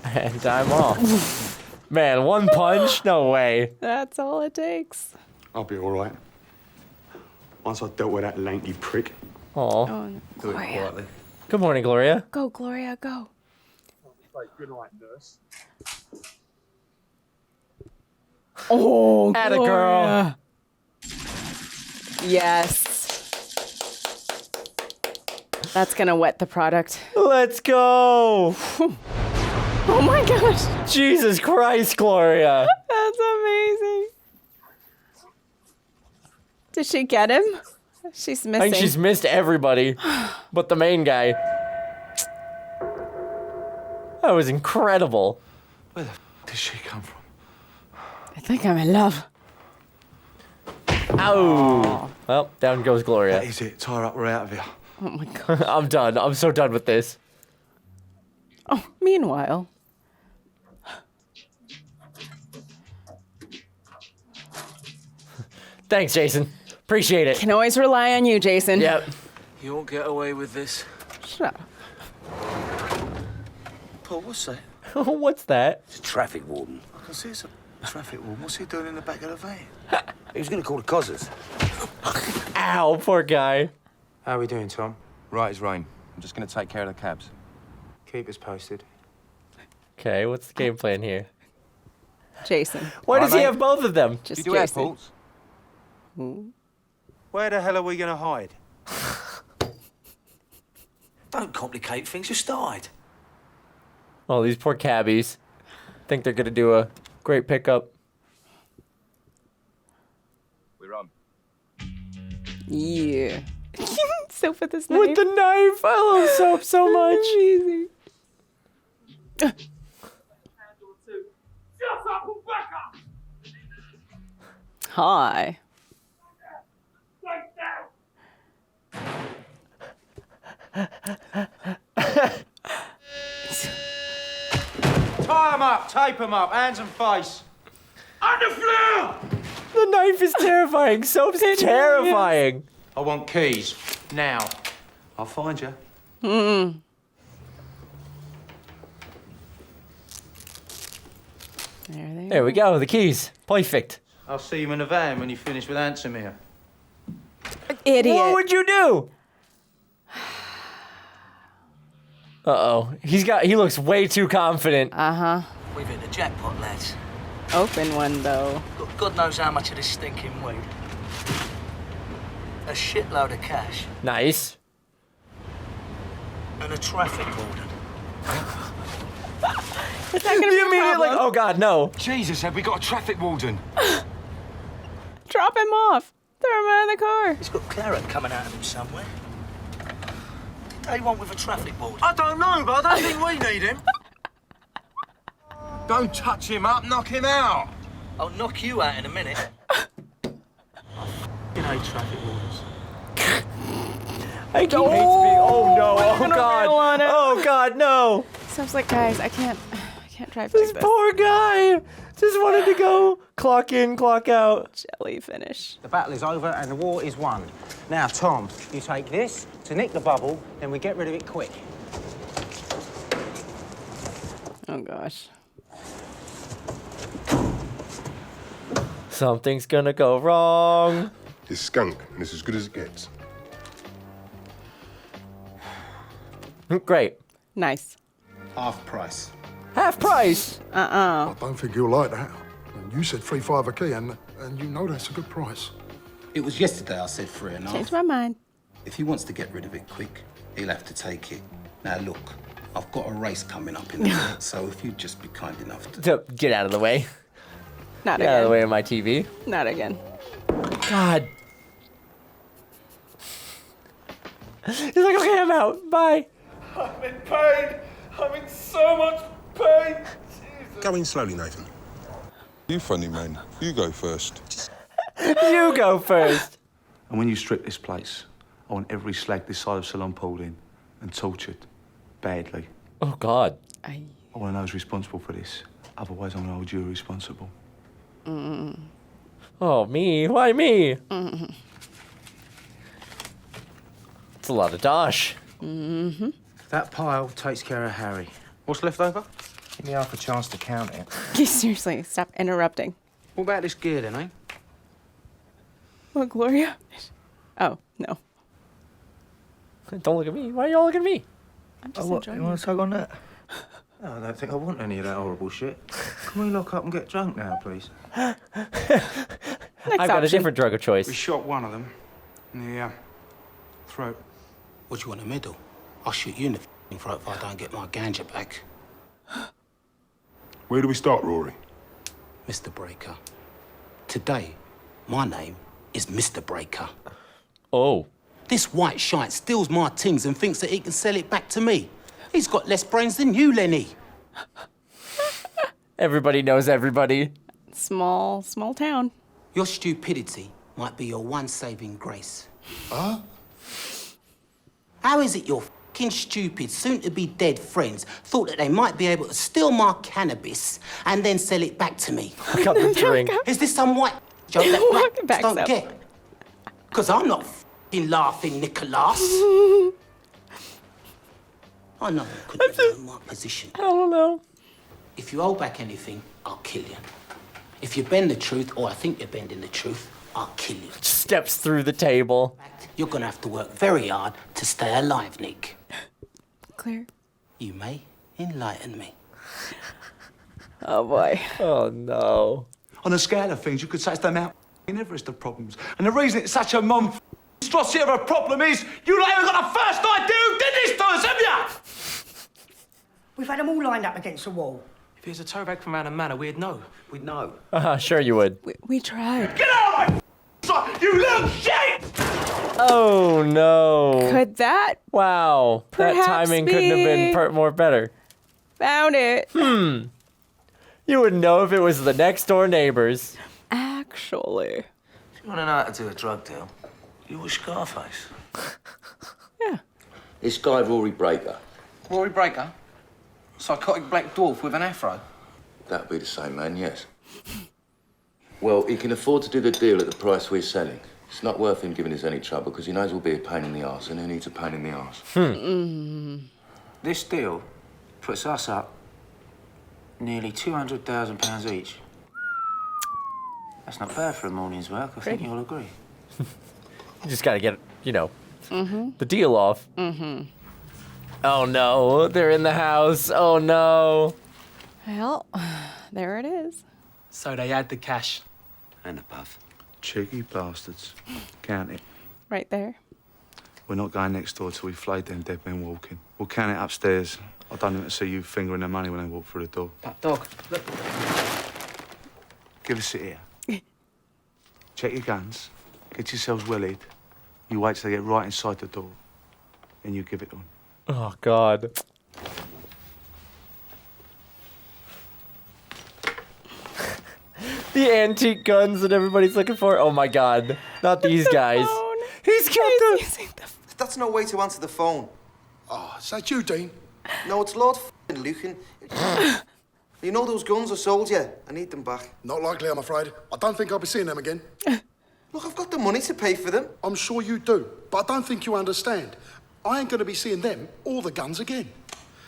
And I'm off. Man, one punch? No way. That's all it takes. I'll be all right. Once I've dealt with that lanky prick. Aw. Oh, Do it Gloria. quietly. Good morning, Gloria. Go, Gloria, go. Good night, nurse. Oh, Atta girl. Gloria. Yes. That's gonna wet the product. Let's go. Oh my gosh. Jesus Christ, Gloria. That's amazing. Did she get him? She's missing. I think she's missed everybody but the main guy. That was incredible. Where the did she come from? I think I'm in love. Ow. Well, down goes Gloria. That is it. Tie her up, we're out of here. Oh my god. I'm done. I'm so done with this. Oh, meanwhile. Thanks, Jason. Appreciate it. Can always rely on you, Jason. Yep. You won't get away with this. Shut up. Paul, what's that? What's that? It's a traffic warden. I can see it's a traffic warden. What's he doing in the back of the van? He was going to call the cozzers. Ow, poor guy. How are we doing, Tom? Right as rain. I'm just going to take care of the cabs. Keep us posted. Okay, what's the game plan here? Jason. Why does he have both of them? Just Do you do Jason. airports? Where the hell are we going to hide? Don't complicate things, just hide. Oh, these poor cabbies. Think they're gonna do a great pickup. We're on. Yeah. Soap with this knife. With the knife! I love Soap so much. Amazing. Hi. Tie them up, tape them up, hands and face. On the floor! The knife is terrifying. Soap's terrifying. I want keys, now. I'll find you. There we go, the keys. Perfect. I'll see you in the van when you finish with Ansomir. Idiot. What would you do? Uh-oh. He looks way too confident. Uh-huh. We've hit the jackpot, lads. Open one, though. God knows how much of this stinking weed. A shitload of cash. Nice. And a traffic warden. Is that gonna be You a mean it problem? like, oh god, no. Jesus, have we got a traffic warden? Drop him off. Throw him out of the car. He's got claret coming out of him somewhere. What do they want with a traffic warden? I don't know, but I don't think we need him. Don't touch him up, knock him out. I'll knock you out in a minute. You know traffic wardens. I keep hates being. Oh no! Oh gonna god! rail on him. Oh god! No! Soap's like, guys, I can't drive This like this. poor guy just wanted to go clock in, clock out. Jelly finish. The battle is over and the war is won. Now, Tom, you take this to nick the bubble, then we get rid of it quick. Oh gosh. Something's gonna go wrong. This skunk, and it's as good as it gets. Great. Nice. Half price. Half price. I don't think you'll like that. And you said 3.5 a key, and you know that's a good price. It was yesterday I said 3.5. Changed my mind. If he wants to get rid of it quick, he'll have to take it. Now look, I've got a race coming up in a minute, so if you'd just be kind enough to... Get out of the way. Not Get out of the again. way of my TV. Not again. God. He's like, okay, I'm out. Bye. I'm in pain. I'm in so much pain. Go in slowly, Nathan. You funny man. You go first. You go first. And when you strip this place, I want every slag this side of Ceylon pulled in and tortured badly. Oh, God. I want to know who's responsible for this. Otherwise, I'm going to hold you responsible. Oh, me? Why me? Mm-hmm. It's a lot of dosh. Mm-hmm. That pile takes care of Harry. What's left over? Give me half a chance to count it. Seriously, stop interrupting. What about this gear then, eh? What, Gloria? Oh, no. Don't look at me. Why are y'all looking at me? I'm just You enjoying want it. to tug on that? No, I don't think I want any of that horrible shit. Can we lock up and get drunk now, please? I've got a different drug of choice. We shot one of them in the throat. What, you want a medal? I'll shoot you in the throat if I don't get my ganja back. Where do we start, Rory? Mr. Breaker. Today, my name is Mr. Breaker. Oh. This white shite steals my tings and thinks that he can sell it back to me. He's got less brains than you, Lenny. Everybody knows everybody. Small town. Your stupidity might be your one saving grace. Huh? How is it your fucking stupid, soon-to-be dead friends thought that they might be able to steal my cannabis and then sell it back to me? Got the drink. Is this some white joke that blacks backs don't up. get? Because I'm not fucking laughing, Nicholas. I know you couldn't know my position. I don't know. If you hold back anything, I'll kill you. If you bend the truth, or I think you're bending the truth, I'll kill you. Steps through the table. You're gonna have to work very hard to stay alive, Nick. Claire. You may enlighten me. Oh, boy. Oh, no. On a scale of things, you could say it's the Mount Everest of problems. And the reason it's such a monstrosity of a problem is you lot haven't got the first idea who did this to us, have you? We've had them all lined up against the wall. If it was a towbag from out of manor, we'd know. We'd know. Sure you would. We tried. Get out of my sight, you little shit! Oh, no. Could that? Wow. That perhaps timing couldn't have been more better. Found it. You wouldn't know if it was the next door neighbors. Actually. If you want to know how to do a drug deal, you watch Scarface. Yeah. This guy, Rory Breaker, Rory Breaker? Psychotic black dwarf with an afro? that'd be the same man, yes. Well, he can afford to do the deal at the price we're selling. It's not worth him giving us any trouble because he knows we'll be a pain in the arse, and who needs a pain in the arse? This deal puts us up nearly £200,000 each. That's not bad for a morning's work, I think you'll agree. You just gotta get, the deal off. Oh, no. They're in the house. Oh, no. Well, there it is. So they had the cash. And a puff. Cheeky bastards. Count it. Right there. We're not going next door till we flayed them dead men walking. We'll count it upstairs. I don't want to see you fingering the money when they walk through the door. That dog. Look. Give us it here. Check your guns. Get yourselves wellied. You wait till they get right inside the door. Then you give it to them. Oh, God. The antique guns that everybody's looking for. Oh, my God. Not these guys. He's got the... That's no way to answer the phone. Oh, is that you, Dean? No, it's Lord Lucan. You know those guns I sold you? I need them back. Not likely, I'm afraid. I don't think I'll be seeing them again. Look, I've got the money to pay for them. I'm sure you do, but I don't think you understand. I ain't going to be seeing them or the guns again.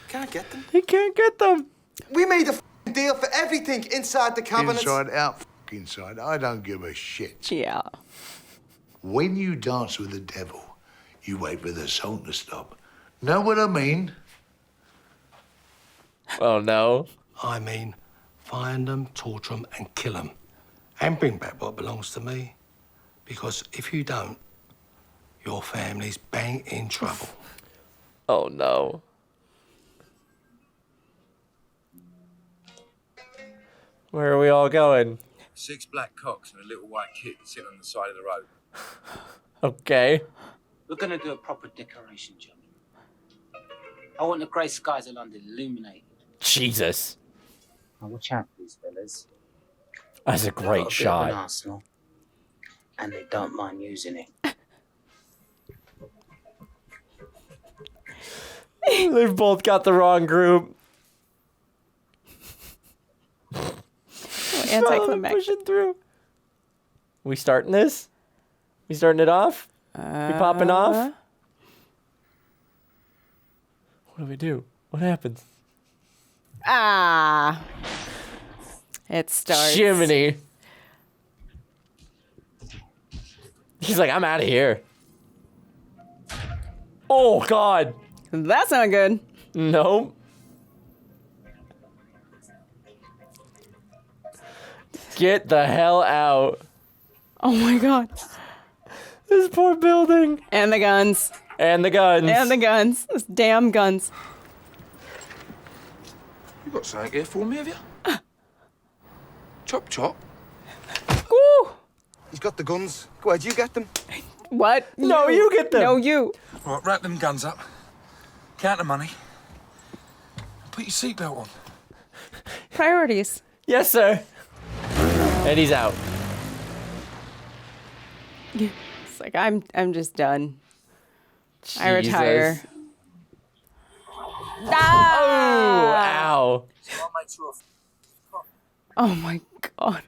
Can't get them. He can't get them. We made a deal for everything inside the cabinets. Inside out, inside. I don't give a shit. Yeah. When you dance with the devil, you wait for the song to stop. Know what I mean? Oh, no. I mean, find them, torture them, and kill them. And bring back what belongs to me. Because if you don't, your family's bang in trouble. Oh, no. Where are we all going? 6 black cocks and a little white kid sitting on the side of the road. Okay. We're gonna do a proper decoration job. I want the grey skies of London illuminated. Jesus. Now watch out, please, fellas. That's a great Got a bit of shot. an arsenal, and they don't mind using it. They've both got the wrong group. Anticlimactic. Pushing through. We starting this? We starting it off? We popping off? What do we do? What happens? Ah. It starts. Jiminy. He's like, I'm out of here. Oh, God. That's not good. Nope. Get the hell out. Oh, my God. This poor building. And the guns. And the guns. And the guns. Those damn guns. You got something here for me, have you? Chop, chop. Woo! He's got the guns. Go ahead, you get them. What? No, you get them. No, you. Right, wrap them guns up. Count the money. Put your seatbelt on. Priorities. Yes, sir. And he's out. It's like, I'm just done. I retire. Jesus. Ah! Oh, ow. Oh my God.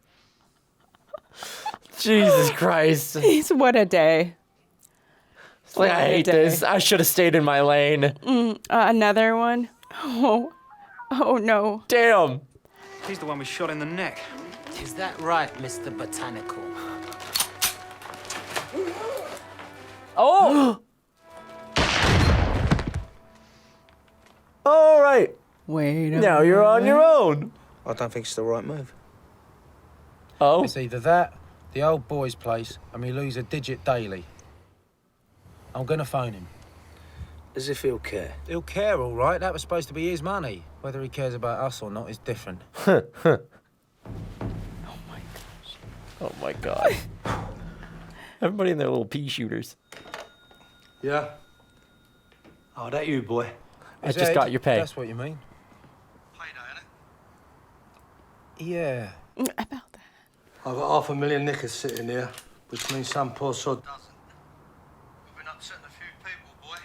Jesus Christ. Jeez, what a day. Like, I hate this. I should have stayed in my lane. Another one. Oh no. Damn. He's the one we shot in the neck. Is that right, Mr. Botanical? Oh! All right. Wait a Now you're on your own. I don't think it's the right move. Oh? It's either that, the old boy's place, and we lose a digit daily. I'm gonna phone him. As if he'll care. He'll care, all right. That was supposed to be his money. Whether he cares about us or not is different. Oh my God. Everybody in their little pea shooters. Yeah? Oh, that you, boy? I just got your pay. That's what you mean. Yeah. About that. I've got 500,000 knickers sitting here, which means some poor sod doesn't. We've been upsetting a few people, boy.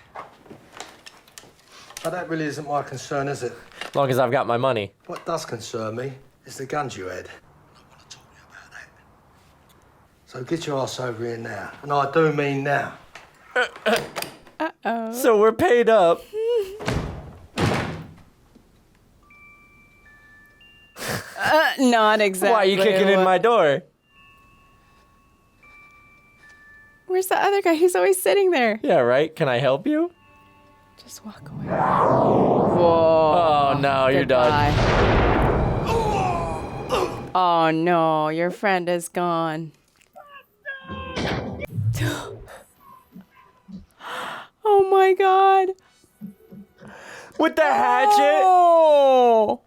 But that really isn't my concern, is it? As long as I've got my money. What does concern me is the guns you had. I want to talk to you about that. So get your ass over here now. And I do mean now. Uh-oh. So we're paid up. Not exactly. Why are you kicking in my door? Where's the other guy? He's always sitting there. Yeah, right? Can I help you? Just walk away. Whoa. Oh, no, you're done. Oh, no. Your friend is gone. Oh, my God. With the hatchet? Oh.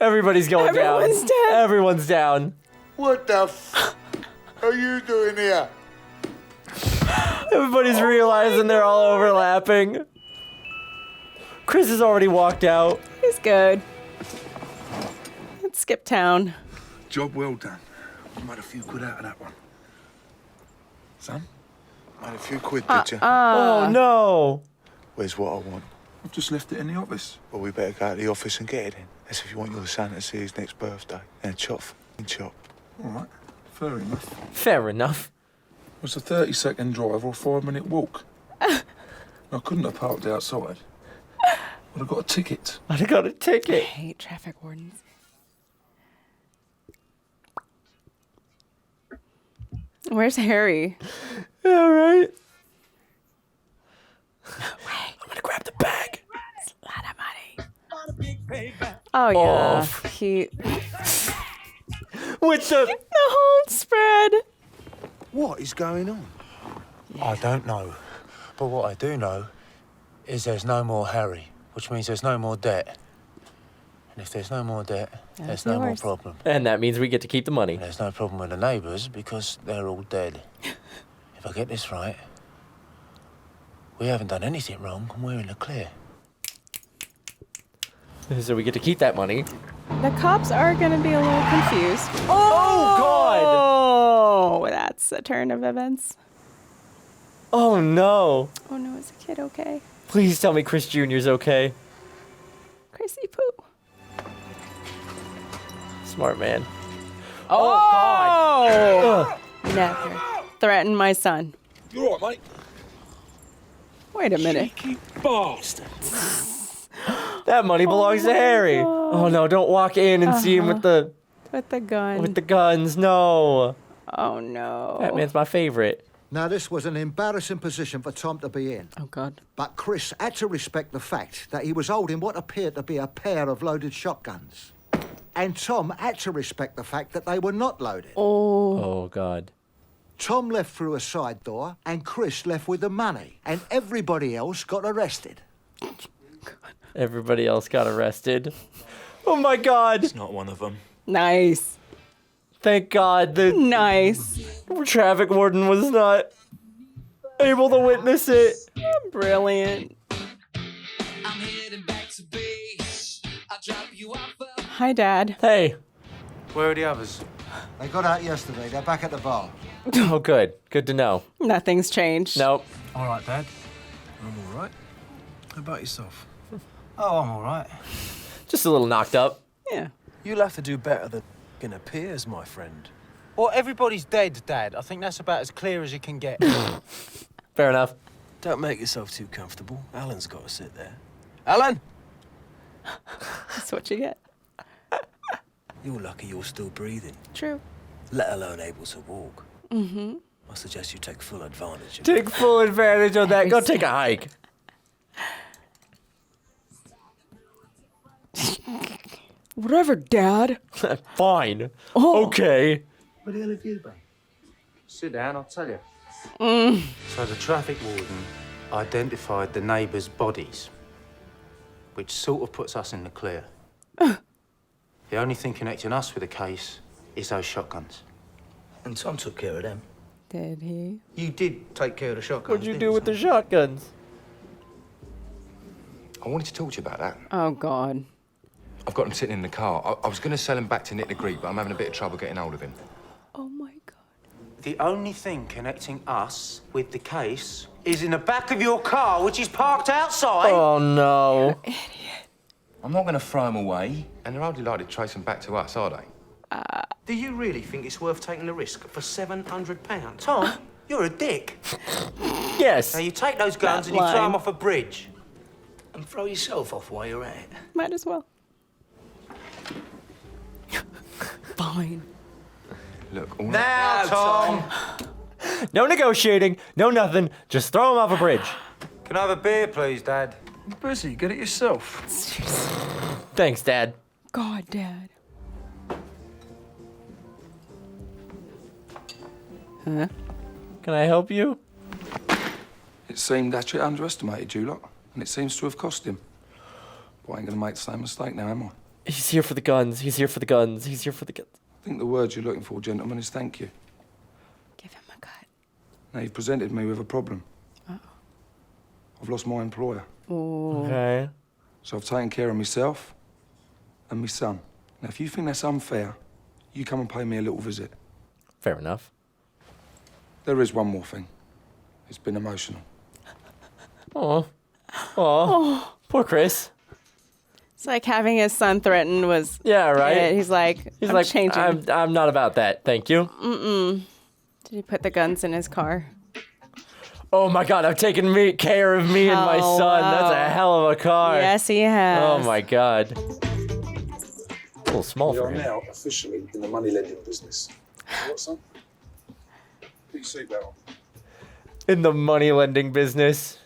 Everybody's going Everyone's down. dead. Everyone's down. What the f are you doing here? Everybody's realizing they're all overlapping. Chris has already walked out. He's good. Let's skip town. Job well done. You made a few quid out of that one. Son? Made a few quid, did you? Oh, no. Where's what I want? I've just left it in the office. Well, we better go to the office and get it in. That's if you want your son to see his next birthday. And chop. All right, fair enough. Fair enough. It's a 30-second drive or a 5-minute walk. I couldn't have parked outside. I'd have got a ticket. I'd have got a I ticket. hate traffic wardens. Where's Harry? All right. I'm gonna grab the bag. It's a lot of money. Oh yeah. Oh. He With the whole spread. What is going on? I don't know. But what I do know is there's no more Harry, which means there's no more debt. And if there's no more debt, there's no more problem. And that means we get to keep the money. And there's no problem with the neighbours because they're all dead. If I get this right, we haven't done anything wrong and we're in the clear. So we get to keep that money. The cops are gonna be a little confused. Oh God! Oh, that's a turn of events. Oh no. Oh no, is the kid okay? Please tell me Chris Jr.'s okay. Chrissy poo. Smart man. Oh, God. Never threaten my son. You all right, mate? Wait a minute. Cheeky bastard. That money belongs to Harry. Oh no, don't walk in and see him with the gun. With the guns, no. Oh no. Batman's my favorite. Now, this was an embarrassing position for Tom to be in. Oh, God. But Chris had to respect the fact that he was holding what appeared to be a pair of loaded shotguns. And Tom had to respect the fact that they were not loaded. Oh, God. Tom left through a side door, and Chris left with the money, and everybody else got arrested. Everybody else got arrested. Oh, my God. It's not one of them. Nice. Thank God the traffic warden was not able to witness it. Brilliant. Hi, Dad. Hey. Where are the others? They got out yesterday. They're back at the bar. Oh, good. Good to know. Nothing's changed. Nope. All right, Dad. I'm all right. How about yourself? Oh, I'm all right. Just a little knocked up. Yeah. You'll have to do better than appears, my friend. Well, everybody's dead, Dad. I think that's about as clear as you can get. Fair enough. Don't make yourself too comfortable. Alan's got to sit there. Alan! That's what you get. You're lucky you're still breathing. True. Let alone able to walk. Mm-hmm. I suggest you take full advantage of Take full advantage of that. Go take a hike. Whatever, Dad. Fine. Oh. Okay. Where the hell have you been? Sit down, I'll tell you. Mm. So the traffic warden identified the neighbours' bodies, which sort of puts us in the clear. The only thing connecting us with the case is those shotguns. And Tom took care of them. Did he? You did take care of the shotguns. What'd you do with the shotguns? I wanted to talk to you about that. Oh, God. I've got him sitting in the car. I was going to sell him back to Nick the Greek, but I'm having a bit of trouble getting hold of him. Oh, my God. The only thing connecting us with the case is in the back of your car, which is parked outside. Oh, no. I'm not going to throw him away. And they're hardly likely to trace him back to us, are they? Do you really think it's worth taking the risk for £700? Tom, you're a dick. Yes. Now, you take those guns and you throw them off a bridge. And throw yourself off while you're at it. Might as well. Fine. Look, Now, Tom. No negotiating, no nothing. Just throw him off a bridge. Can I have a beer, please, Dad? I'm busy. Get it yourself. Thanks, Dad. God, Dad. Huh? Can I help you? It seemed Hatchet underestimated you lot, and it seems to have cost him. But I ain't gonna make the same mistake now, am I? He's here for the guns. He's here for the guns. He's here for the guns. I think the word you're looking for, gentlemen, is thank you. Give him a cut. Now, you've presented me with a problem. Uh-oh. I've lost my employer. Oh. Okay. So I've taken care of myself and my son. Now, if you think that's unfair, you come and pay me a little visit. Fair enough. There is one more thing. It's been emotional. Oh. Oh. Poor Chris. It's like having his son threatened was... Yeah, right? Yeah, he's like, I'm changing. I'm not about that. Thank you. Mm-mm. Did he put the guns in his car? Oh, my God. I've taken care of me and my son. That's a hell of a car. Yes, he has. Oh, my God. A little small for him. We are now officially in the money lending business. What, son? Put your seatbelt on. In the money lending business.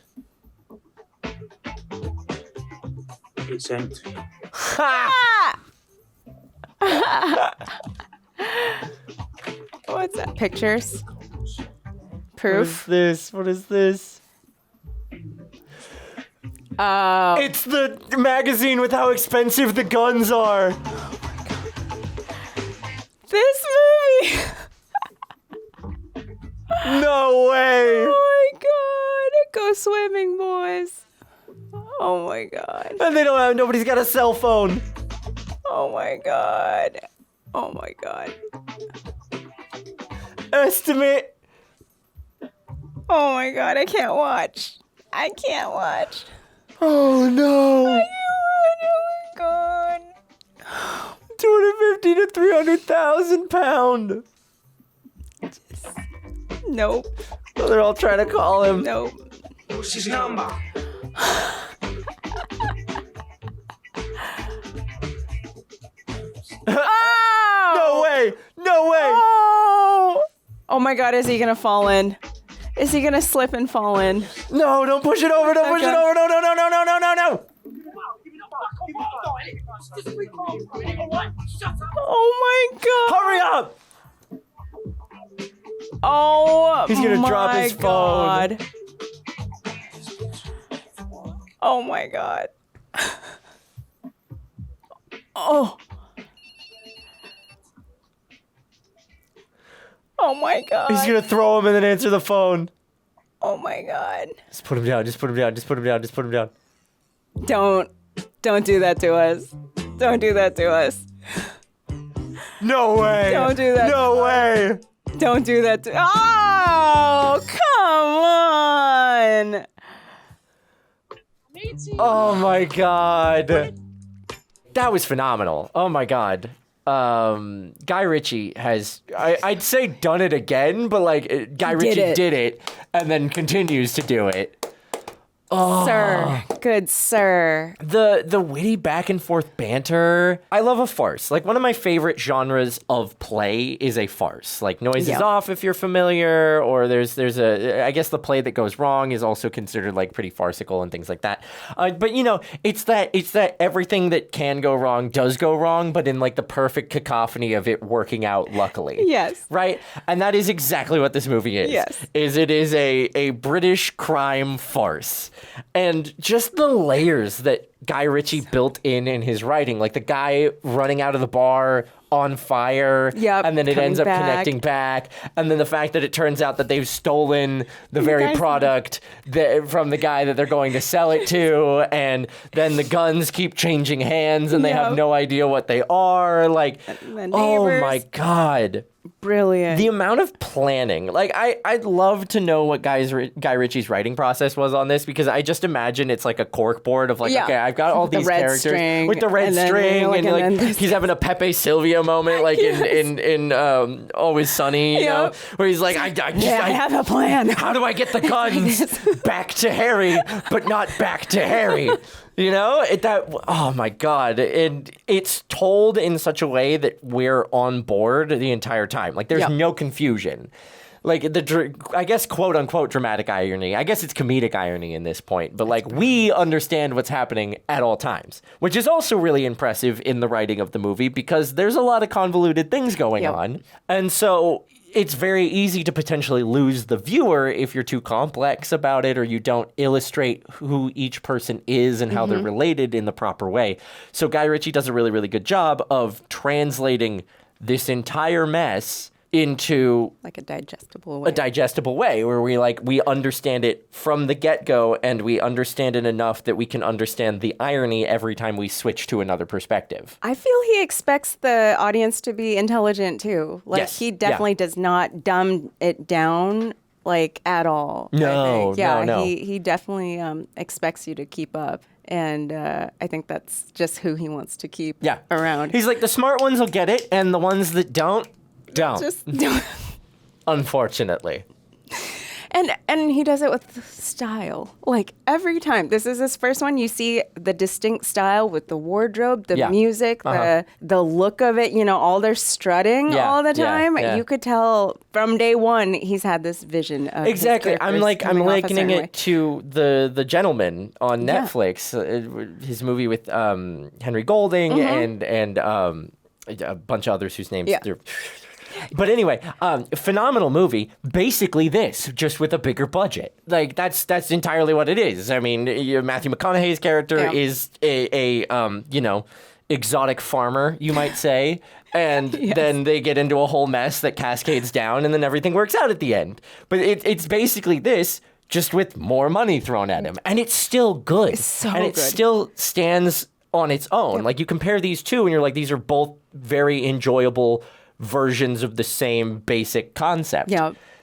It's empty. What's that? Pictures? Proof? What is this? What is this? It's the magazine with how expensive the guns are. This movie! No way! Oh my God! Go swimming, boys! Oh my God! And they don't have. Nobody's got a cell phone. Oh my God! Oh my God! Estimate. Oh my God! I can't watch. I can't watch. Oh no! Oh my God! 250 to 300,000 pound. Nope. Oh, they're all trying to call him. Nope. What's his number? Oh! No way! No way! Oh my God, is he gonna fall in? Is he gonna slip and fall in? No, don't push it over, don't push it over, no, no, no, no, no, no, no, no! Oh my God! Hurry up! Oh, he's gonna drop his phone. God. Oh my God. Oh. Oh my God. He's gonna throw him and then answer the phone. Oh my God. Just put him down, just put him down, just put him down, just put him down. Don't do that to us. Don't do that to us. No way. Don't do that. No way. Don't do that to. Oh, come on. Oh my God. That was phenomenal. Oh my God. Guy Ritchie has, I'd say done it again, but like Guy Ritchie did it and then continues to do it. Oh. Sir, good sir. The witty back and forth banter. I love a farce. Like one of my favorite genres of play is a farce. Like Noise is Off if you're familiar, or there's a, I guess the play that goes wrong is also considered like pretty farcical and things like that. But you know, it's that everything that can go wrong does go wrong, but in like the perfect cacophony of it working out luckily. Yes. Right? And that is exactly what this movie is. Yes. It is a British crime farce. And just the layers that Guy Ritchie built in his writing, like the guy running out of the bar on fire, and then it ends up connecting back, and then the fact that it turns out that they've stolen the very product from the guy that they're going to sell it to, and then the guns keep changing hands and they have no idea what they are. Like, oh my God. Brilliant. The amount of planning. Like, I'd love to know what Guy Ritchie's writing process was on this, because I just imagine it's like a cork board of like, okay, I've got all these characters with the red string, and he's having a Pepe Sylvia moment, like in Always Sunny, you know, where he's like, I have a plan. How do I get the guns back to Harry, but not back to Harry? You know, oh my God. And it's told in such a way that we're on board the entire time. Like there's no confusion. Like I guess quote unquote dramatic irony. I guess it's comedic irony in this point, but like we understand what's happening at all times, which is also really impressive in the writing of the movie because there's a lot of convoluted things going on. And so it's very easy to potentially lose the viewer if you're too complex about it or you don't illustrate who each person is and how they're related in the proper way. So Guy Ritchie does a really, really good job of translating this entire mess into like a digestible way where we understand it from the get-go and we understand it enough that we can understand the irony every time we switch to another perspective. I feel he expects the audience to be intelligent too. Like he definitely does not dumb it down like at all. No. He definitely expects you to keep up. And I think that's just who he wants to keep around. He's like, the smart ones will get it and the ones that don't. Just don't. Unfortunately. And he does it with style. Like every time. This is his first one. You see the distinct style with the wardrobe, the music, the look of it, you know, all their strutting all the time. You could tell from day one he's had this vision of exactly. I'm likening it to the Gentleman on Netflix, his movie with Henry Golding and a bunch of others whose names they're. But anyway, phenomenal movie. Basically this, just with a bigger budget. Like that's entirely what it is. I mean, Matthew McConaughey's character is a exotic farmer, you might say. And then they get into a whole mess that cascades down and then everything works out at the end. But it's basically this, just with more money thrown at him. And it's still good. It's so and it good. still stands on its own. Like you compare these two and you're like, these are both very enjoyable versions of the same basic concept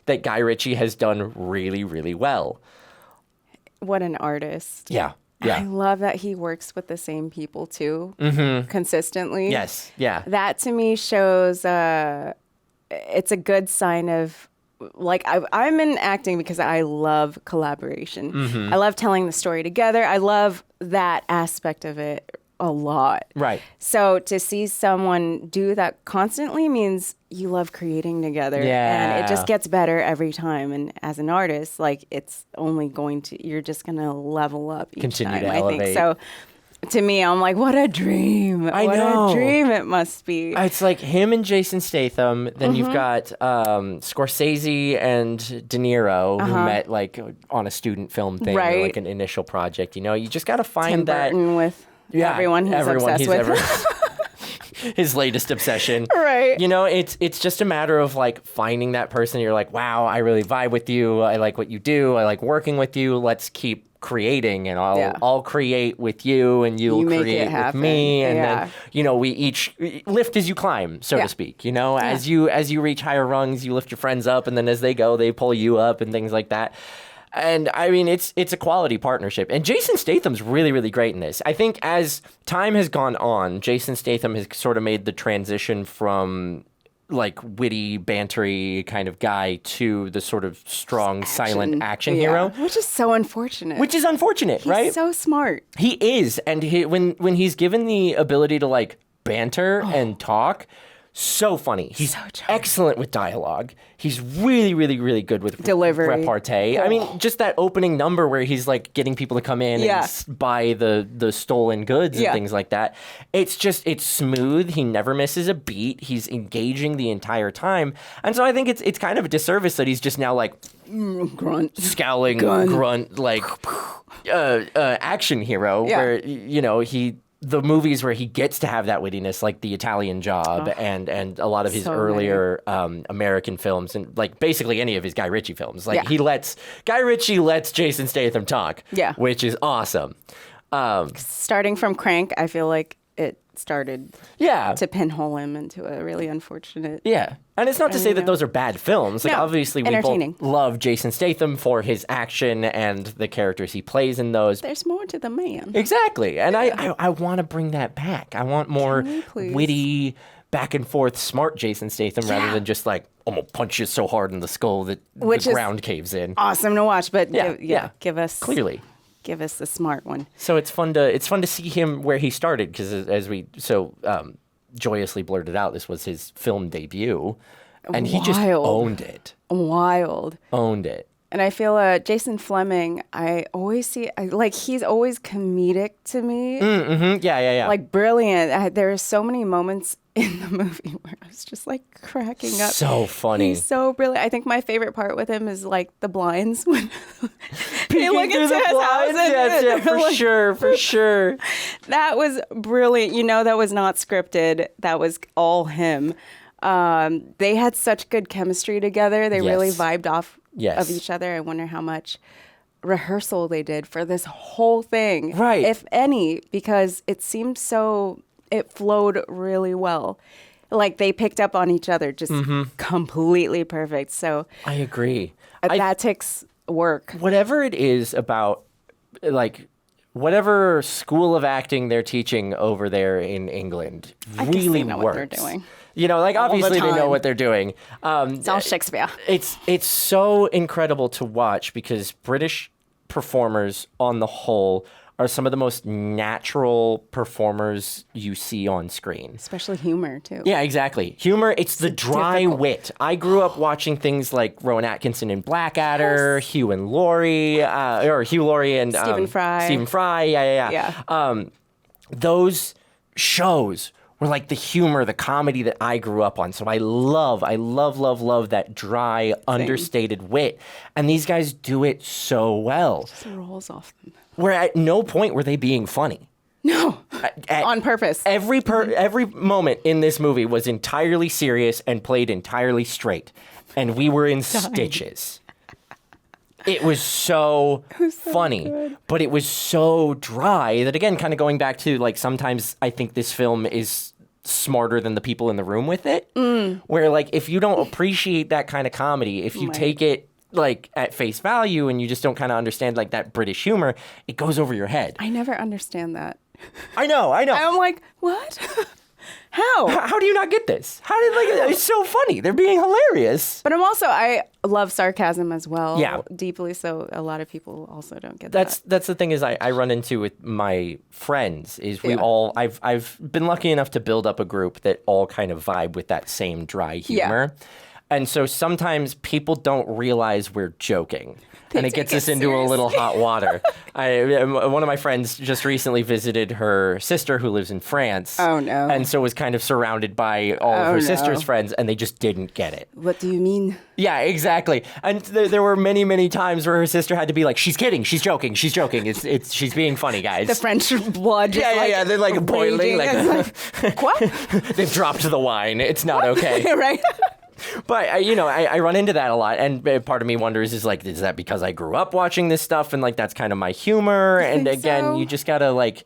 that Guy Ritchie has done really, really well. What an artist. Yeah. I love that he works with the same people too, consistently. Yes, yeah. That to me shows it's a good sign of like I'm in acting because I love collaboration. Mhm. I love telling the story together. I love that aspect of it a lot. Right. So to see someone do that constantly means you love creating together. And it just Yeah. gets better every time. And as an artist, like it's only going to, you're just going to level up each Continue time, to I think. elevate. So to me, I'm like, what a dream. I what know. a dream it must be. It's like him and Jason Statham. Then you've Mhm. got Scorsese and De Niro, who Uh-huh. met like on a student film thing, or Right. like an initial project. You know, you just got to find Tim that. Burton with everyone he's obsessed he's with. ever his latest obsession. Right. You know, it's just a matter of like finding that person. You're like, wow, I really vibe with you. I like what you do. I like working with you. Let's keep creating, and I'll create with you, and you'll You make it create with happen. me, and Yeah. then you know we each lift as you climb, so Yeah. to speak. You know, Yeah. as you reach higher rungs, you lift your friends up, and then as they go, they pull you up, and things like that. And I mean, it's a quality partnership. And Jason Statham's really, really great in this. I think as time has gone on, Jason Statham has sort of made the transition from like witty, bantery kind of guy to the sort of strong, silent action Yeah. hero. Which is so unfortunate. Which is unfortunate, He's right? so smart. He is. And when he's given the ability to like banter and talk, so funny. He's excellent with dialogue. He's really, really, really good with Delivery. repartee. I mean, just that opening number where he's like getting people to come in Yeah. and buy the stolen goods Yeah. and things like that. It's smooth. He never misses a beat. He's engaging the entire time. And so I think it's kind of a disservice that he's just now like grunt, scowling, Gun. grunt, like action hero Yeah. where, you know, the movies where he gets to have that wittiness, like The Italian Job and a lot of his so earlier American films, and like basically any of his Guy Ritchie films. Like Yeah. Guy Ritchie lets Jason Statham talk, Yeah. which is awesome. Starting from Crank, I feel like it started to pinhole him into a really unfortunate. Yeah. And it's not to say that those are bad films. Like, No, obviously, we entertaining. both love Jason Statham for his action and the characters he plays in those. There's more to the man. Exactly. And I want to bring that back. I want more Can we please? witty, back and forth, smart Jason Statham rather than just like, I'm going to punch you so hard in the skull that Which the is ground caves in. Awesome to watch, but Yeah, give us Clearly. give us the smart one. So it's fun to see him where he started, because as we joyously blurted out, this was his film debut, and he just Wild. owned it. Wild. Owned it. And I feel Jason Flemyng, I always see, he's always comedic to me. Mm-hmm. Yeah. Like brilliant. There are so many moments in the movie where I was just like cracking up. So funny. He's so brilliant. I think my favorite part with him is like the blinds when Peeking look through into the his blinds? house and Yes, they're for like- sure. That was brilliant. You know, that was not scripted. That was all him. They had such good chemistry together. They really Yes. vibed off Yes. of each other. I wonder how much rehearsal they did for this whole thing. Right. If any, because it seemed it flowed really well. Like they picked up on each other just completely perfect. So I agree. that takes work. Whatever it is about, like, whatever school of acting they're teaching over there in England I guess really they know works. what they're doing. You know, like All the obviously they know time. what they're doing. It's all Shakespeare. It's so incredible to watch, because British performers on the whole are some of the most natural performers you see on screen. Especially humor, too. Yeah, exactly. Humor, it's the dry wit. I grew up watching things like Rowan Atkinson in Blackadder, Hugh and Laurie, or Hugh Laurie and Stephen Fry. Stephen Fry, yeah. Those shows were like the humor, the comedy that I grew up on. So I love that dry, understated wit. And these guys do it so well. Just rolls off them. Where at no point were they being funny. No, on purpose. Every moment in this movie was entirely serious and played entirely straight, and we were in stitches. It was so funny, but it was so dry that, again, kind of going back to, like, sometimes I think this film is smarter than the people in the room with it. Where, like, if you don't appreciate that kind of comedy, if you take it like at face value and you just don't kind of understand like that British humor, it goes over your head. I never understand that. I know. I'm like, what? How do you not get this? How did it's so funny. They're being hilarious. But I love sarcasm as well. Yeah. Deeply. So a lot of people also don't get that. That's the thing is I run into with my friends is we all I've been lucky enough to build up a group that all kind of vibe with that same dry humor. Yeah. And so sometimes people don't realize we're joking. And it gets us into a little hot water. One of my friends just recently visited her sister who lives in France. Oh, no. And so was kind of surrounded by all of her sister's friends, and they just didn't get it. What do you mean? Yeah, exactly. And there were many, many times where her sister had to be like, she's kidding, she's joking, she's joking. She's being funny, guys. The French blood just They're like boiling. What? They've dropped the wine. It's not okay. Right? But, I run into that a lot, and part of me wonders is that because I grew up watching this stuff and, that's kind of my humor? And again, you just gotta,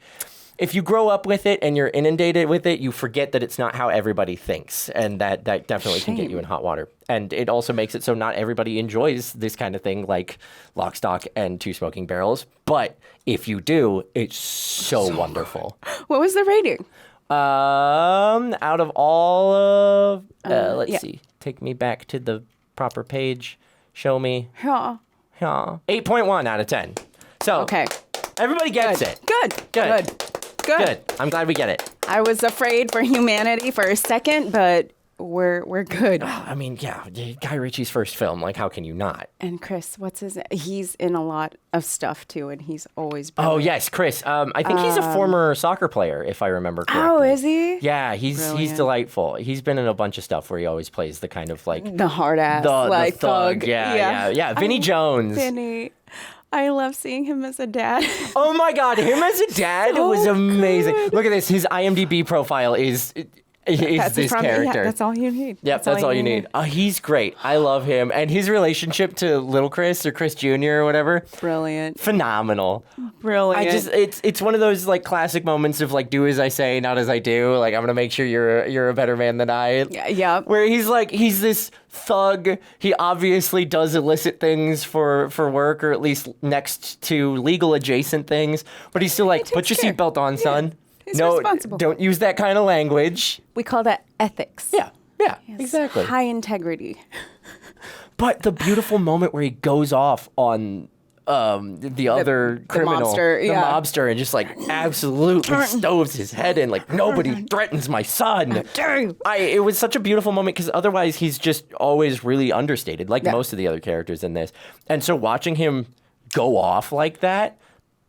if you grow up with it and you're inundated with it, you forget that it's not how everybody thinks, and that definitely can get you in hot water. And it also makes it so not everybody enjoys this kind of thing like Lock, Stock, and Two Smoking Barrels. But if you do, it's so wonderful. What was the rating? Out of all of... let's see. Take me back to the proper page. Show me. Yeah. 8.1 out of 10. So, okay. Everybody gets it. Good. I'm glad we get it. I was afraid for humanity for a second, but we're good. I mean, yeah, Guy Ritchie's first film. How can you not? And Chris, he's in a lot of stuff too, and he's always brilliant. Oh, yes, Chris. I think he's a former soccer player, if I remember correctly. Oh, is he? Yeah, he's delightful. He's been in a bunch of stuff where he always plays the kind of the hard ass, the thug. Yeah. Vinnie Jones. Vinnie. I love seeing him as a dad. Oh my God, him as a dad was amazing. Good. Look at this. His IMDb profile is this character. Yeah, that's all you need. Yep, that's all you need. Oh, he's great. I love him. And his relationship to little Chris or Chris Jr. or whatever. Brilliant. Phenomenal. Brilliant. It's one of those classic moments of do as I say, not as I do. I'm gonna make sure you're a better man than I. Yeah. Where he's this thug. He obviously does illicit things for work, or at least next to legal adjacent things. But he's still put your seatbelt on, son. He's responsible. Don't use that kind of language. We call that ethics. Yeah, exactly. High integrity. But the beautiful moment where he goes off on the other criminal, the mobster, and just absolutely stoves his head in, nobody threatens my son. How dare you? It was such a beautiful moment because otherwise he's just always really understated, most of the other characters in this. And so watching him go off like that,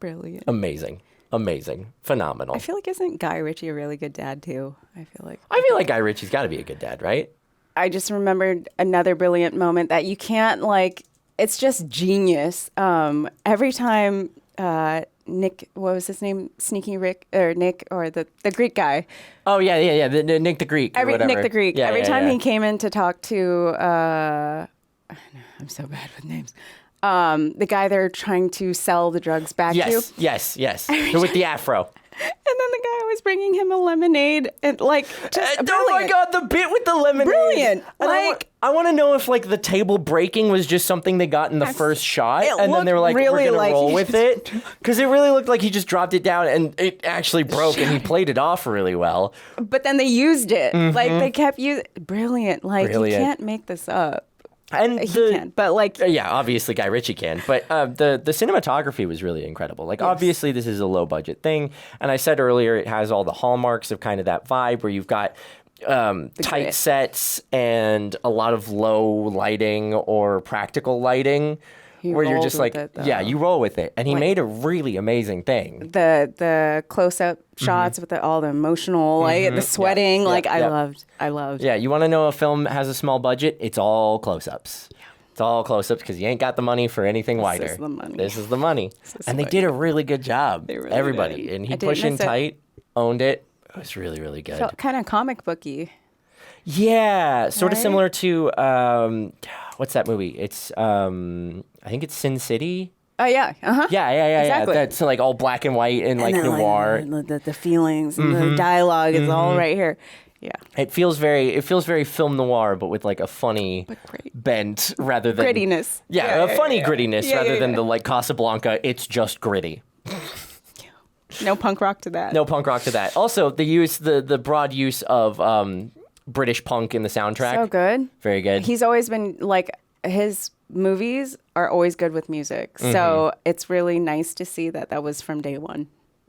brilliant, amazing, phenomenal. I feel isn't Guy Ritchie a really good dad too? I feel like Guy Ritchie's got to be a good dad, right? I just remembered another brilliant moment that you can't it's just genius. Every time Nick, what was his name? Sneaky Rick or Nick or the Greek guy. Oh yeah. The Nick the Greek. Nick the Greek. Yeah, every time he came in to talk to, I'm so bad with names. The guy they're trying to sell the drugs back to. Yes. With the afro. And then the guy was bringing him a lemonade and oh my God, the bit with the lemonade. Brilliant. I want to know if the table breaking was just something they got in the first shot, and then they were really we're gonna roll with it, because it really looked like he just dropped it down and it actually broke, and he played it off really well. But then they used it. Mm-hmm. They kept using brilliant. You can't make this up. And he can, but yeah, obviously Guy Ritchie can, but the cinematography was really incredible. Obviously this is a low budget thing, and I said earlier it has all the hallmarks of kind of that vibe where you've got tight sets and a lot of low lighting or practical lighting. Where you're just you roll with it. And he made a really amazing thing. The close-up shots with all the emotional, the sweating, I loved. Yeah, you want to know a film has a small budget? It's all close-ups. It's all close-ups because you ain't got the money for anything wider. This is the money. And they did a really good job. Really Everybody. did. And he pushed in tight, owned it. It was really, really good. Felt kind of comic booky. Yeah, sort of similar to what's that movie? It's I think it's Sin City. Oh yeah, Yeah. Exactly. That's all black and white and noir. The feelings and the dialogue is all right here. Yeah, it feels very film noir, but with a funny bent rather than grittiness. Yeah, funny grittiness rather than the Casablanca. It's just gritty. No punk rock to that. No punk rock to that. Also, the broad use of British punk in the soundtrack. So good. Very good. He's always been like, his movies are always good with music. So it's really nice to see that was from day one.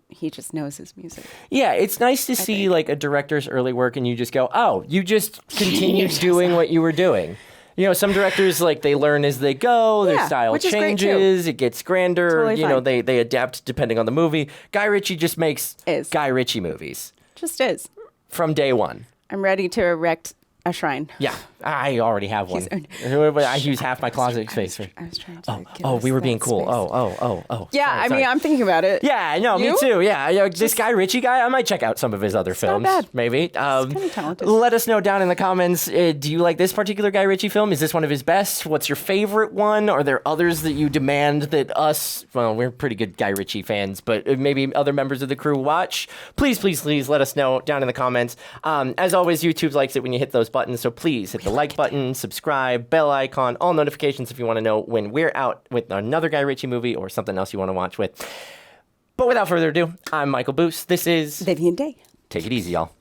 He just knows his music. Yeah, it's nice to see like a director's early work and you just go, oh, you just continue doing what you were doing. You know, some directors, like, they learn as they go, their style changes, it gets grander, Totally fine. they adapt depending on the movie. Guy Ritchie just makes Guy Ritchie movies. Just is. From day one. I'm ready to erect a shrine. Yeah, I already have one. I use half my closet space for. I was trying to. Oh, we were being cool. Oh. Yeah, sorry. I'm thinking about it. Yeah, no, me too. Yeah, this Guy Ritchie guy, I might check out some of his other films. Not bad. Maybe. He's kind of talented. Let us know down in the comments. Do you like this particular Guy Ritchie film? Is this one of his best? What's your favorite one? Are there others that you demand that we're pretty good Guy Ritchie fans, but maybe other members of the crew watch? Please let us know down in the comments. As always, YouTube likes it when you hit those buttons, so please hit the like button, subscribe, bell icon, all notifications if you want to know when we're out with another Guy Ritchie movie or something else you want to watch with. But without further ado, I'm Michael Boos. This is Vivian Day. Take it easy, y'all.